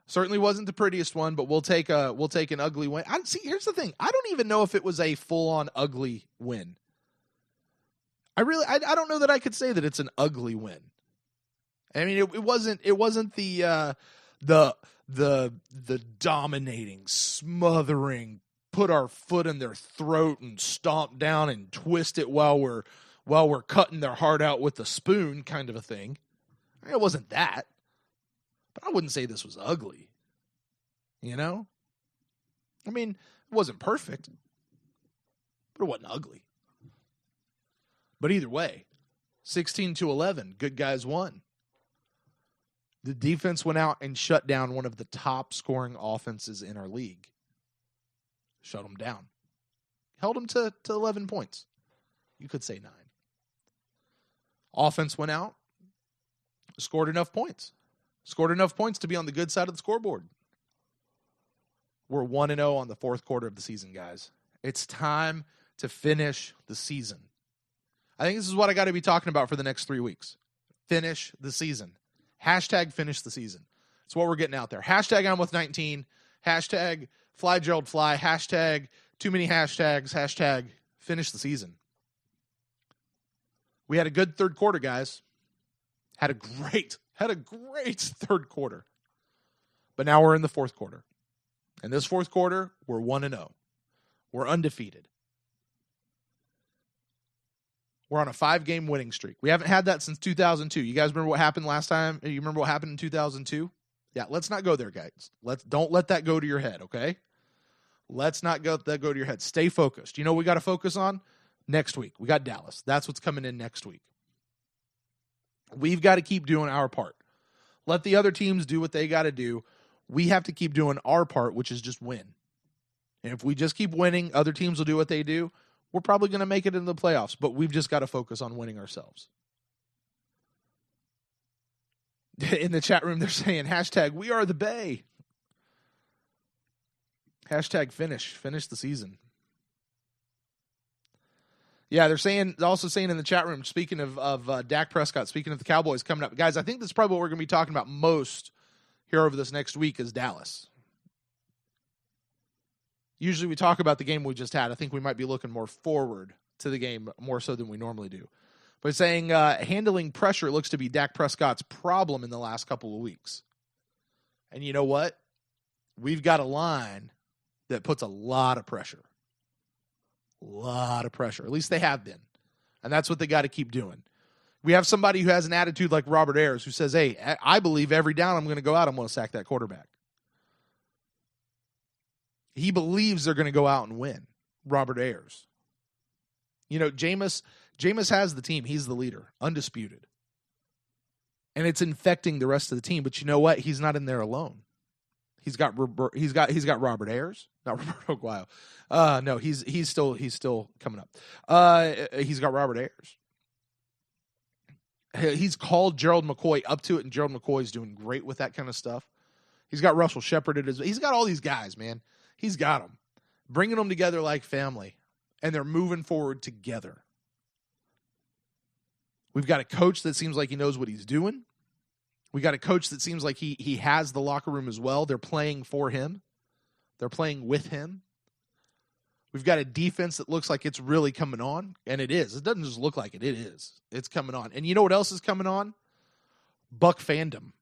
Certainly wasn't the prettiest one, but we'll take an ugly win. Here's the thing. I don't even know if it was a full-on ugly win. I don't know that I could say that it's an ugly win. I mean, it wasn't the dominating, smothering, put our foot in their throat and stomp down and twist it while we're cutting their heart out with a spoon kind of a thing. I mean, it wasn't that. But I wouldn't say this was ugly. You know? I mean, it wasn't perfect. But it wasn't ugly. But either way, 16-11, good guys won. The defense went out and shut down one of the top scoring offenses in our league. Shut them down. Held them to 11 points. You could say 9. Offense went out, scored enough points. Scored enough points to be on the good side of the scoreboard. We're 1-0 on the fourth quarter of the season, guys. It's time to finish the season. I think this is what I got to be talking about for the next 3 weeks. Finish the season. Hashtag finish the season. That's what we're getting out there. Hashtag I'm with 19. Hashtag fly Gerald fly. Hashtag too many hashtags. Hashtag finish the season. We had a good third quarter, guys. Had a great third quarter. But now we're in the fourth quarter. And this fourth quarter, we're 1-0. We're undefeated. We're on a 5-game winning streak. We haven't had that since 2002. You guys remember what happened last time? You remember what happened in 2002? Yeah, let's not go there, guys. Don't let that go to your head, okay? Let's not go to your head. Stay focused. You know what we got to focus on? Next week. We got Dallas. That's what's coming in next week. We've got to keep doing our part. Let the other teams do what they got to do. We have to keep doing our part, which is just win. And if we just keep winning, other teams will do what they do. We're probably going to make it into the playoffs, but we've just got to focus on winning ourselves. In the chat room, they're saying, hashtag we are the Bay. Hashtag finish the season. Yeah, they're also saying in the chat room, speaking of Dak Prescott, speaking of the Cowboys coming up. Guys, I think that's probably what we're going to be talking about most here over this next week is Dallas. Usually we talk about the game we just had. I think we might be looking more forward to the game more so than we normally do. But saying handling pressure looks to be Dak Prescott's problem in the last couple of weeks. And you know what? We've got a line that puts a lot of pressure. A lot of pressure. At least they have been. And that's what they got to keep doing. We have somebody who has an attitude like Robert Ayers who says, hey, I believe every down I'm going to go out, I'm going to sack that quarterback. He believes they're going to go out and win. Robert Ayers. You know, Jameis has the team. He's the leader. Undisputed. And it's infecting the rest of the team. But you know what? He's not in there alone. He's got Robert Ayers. Not Roberto Aguayo. No, he's still coming up. He's got Robert Ayers. He's called Gerald McCoy up to it, and Gerald McCoy's doing great with that kind of stuff. He's got Russell Shepard. He's got all these guys, man. He's got them. Bringing them together like family. And they're moving forward together. We've got a coach that seems like he knows what he's doing. We got a coach that seems like he has the locker room as well. They're playing for him. They're playing with him. We've got a defense that looks like it's really coming on. And it is. It doesn't just look like it. It is. It's coming on. And you know what else is coming on? Buck fandom.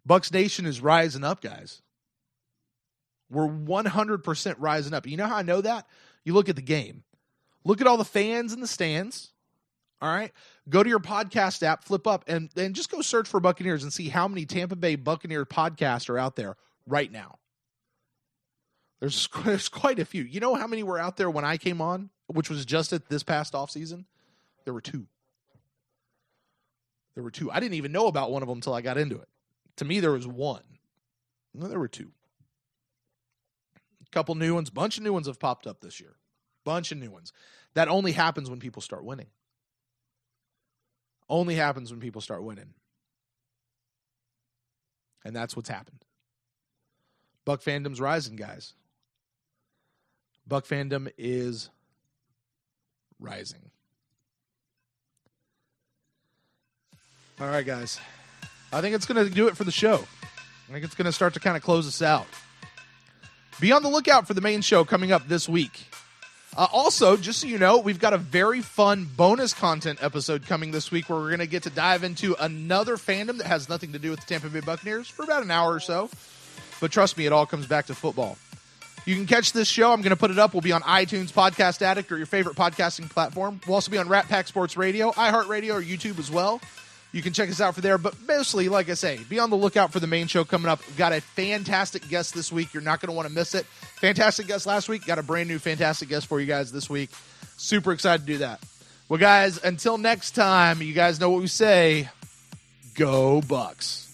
Bucks Nation is rising up, guys. We're 100% rising up. You know how I know that? You look at the game. Look at all the fans in the stands. All right? Go to your podcast app, flip up, and just go search for Buccaneers and see how many Tampa Bay Buccaneer podcasts are out there right now. There's quite a few. You know how many were out there when I came on, which was just at this past offseason? There were 2. I didn't even know about one of them until I got into it. To me, there was 1. No, there were 2. Couple new ones, bunch of new ones have popped up this year. Bunch of new ones. That only happens when people start winning. Only happens when people start winning. And that's what's happened. Buck fandom's rising, guys. Buck fandom is rising. All right, guys. I think it's going to do it for the show. I think it's going to start to kind of close us out. Be on the lookout for the main show coming up this week. Also, just so you know, we've got a very fun bonus content episode coming this week where we're going to get to dive into another fandom that has nothing to do with the Tampa Bay Buccaneers for about an hour or so. But trust me, it all comes back to football. You can catch this show. I'm going to put it up. We'll be on iTunes, Podcast Addict, or your favorite podcasting platform. We'll also be on Rat Pack Sports Radio, iHeartRadio, or YouTube as well. You can check us out for there. But mostly, like I say, be on the lookout for the main show coming up. We've got a fantastic guest this week. You're not going to want to miss it. Fantastic guest last week. Got a brand new fantastic guest for you guys this week. Super excited to do that. Well, guys, until next time, you guys know what we say. Go Bucks.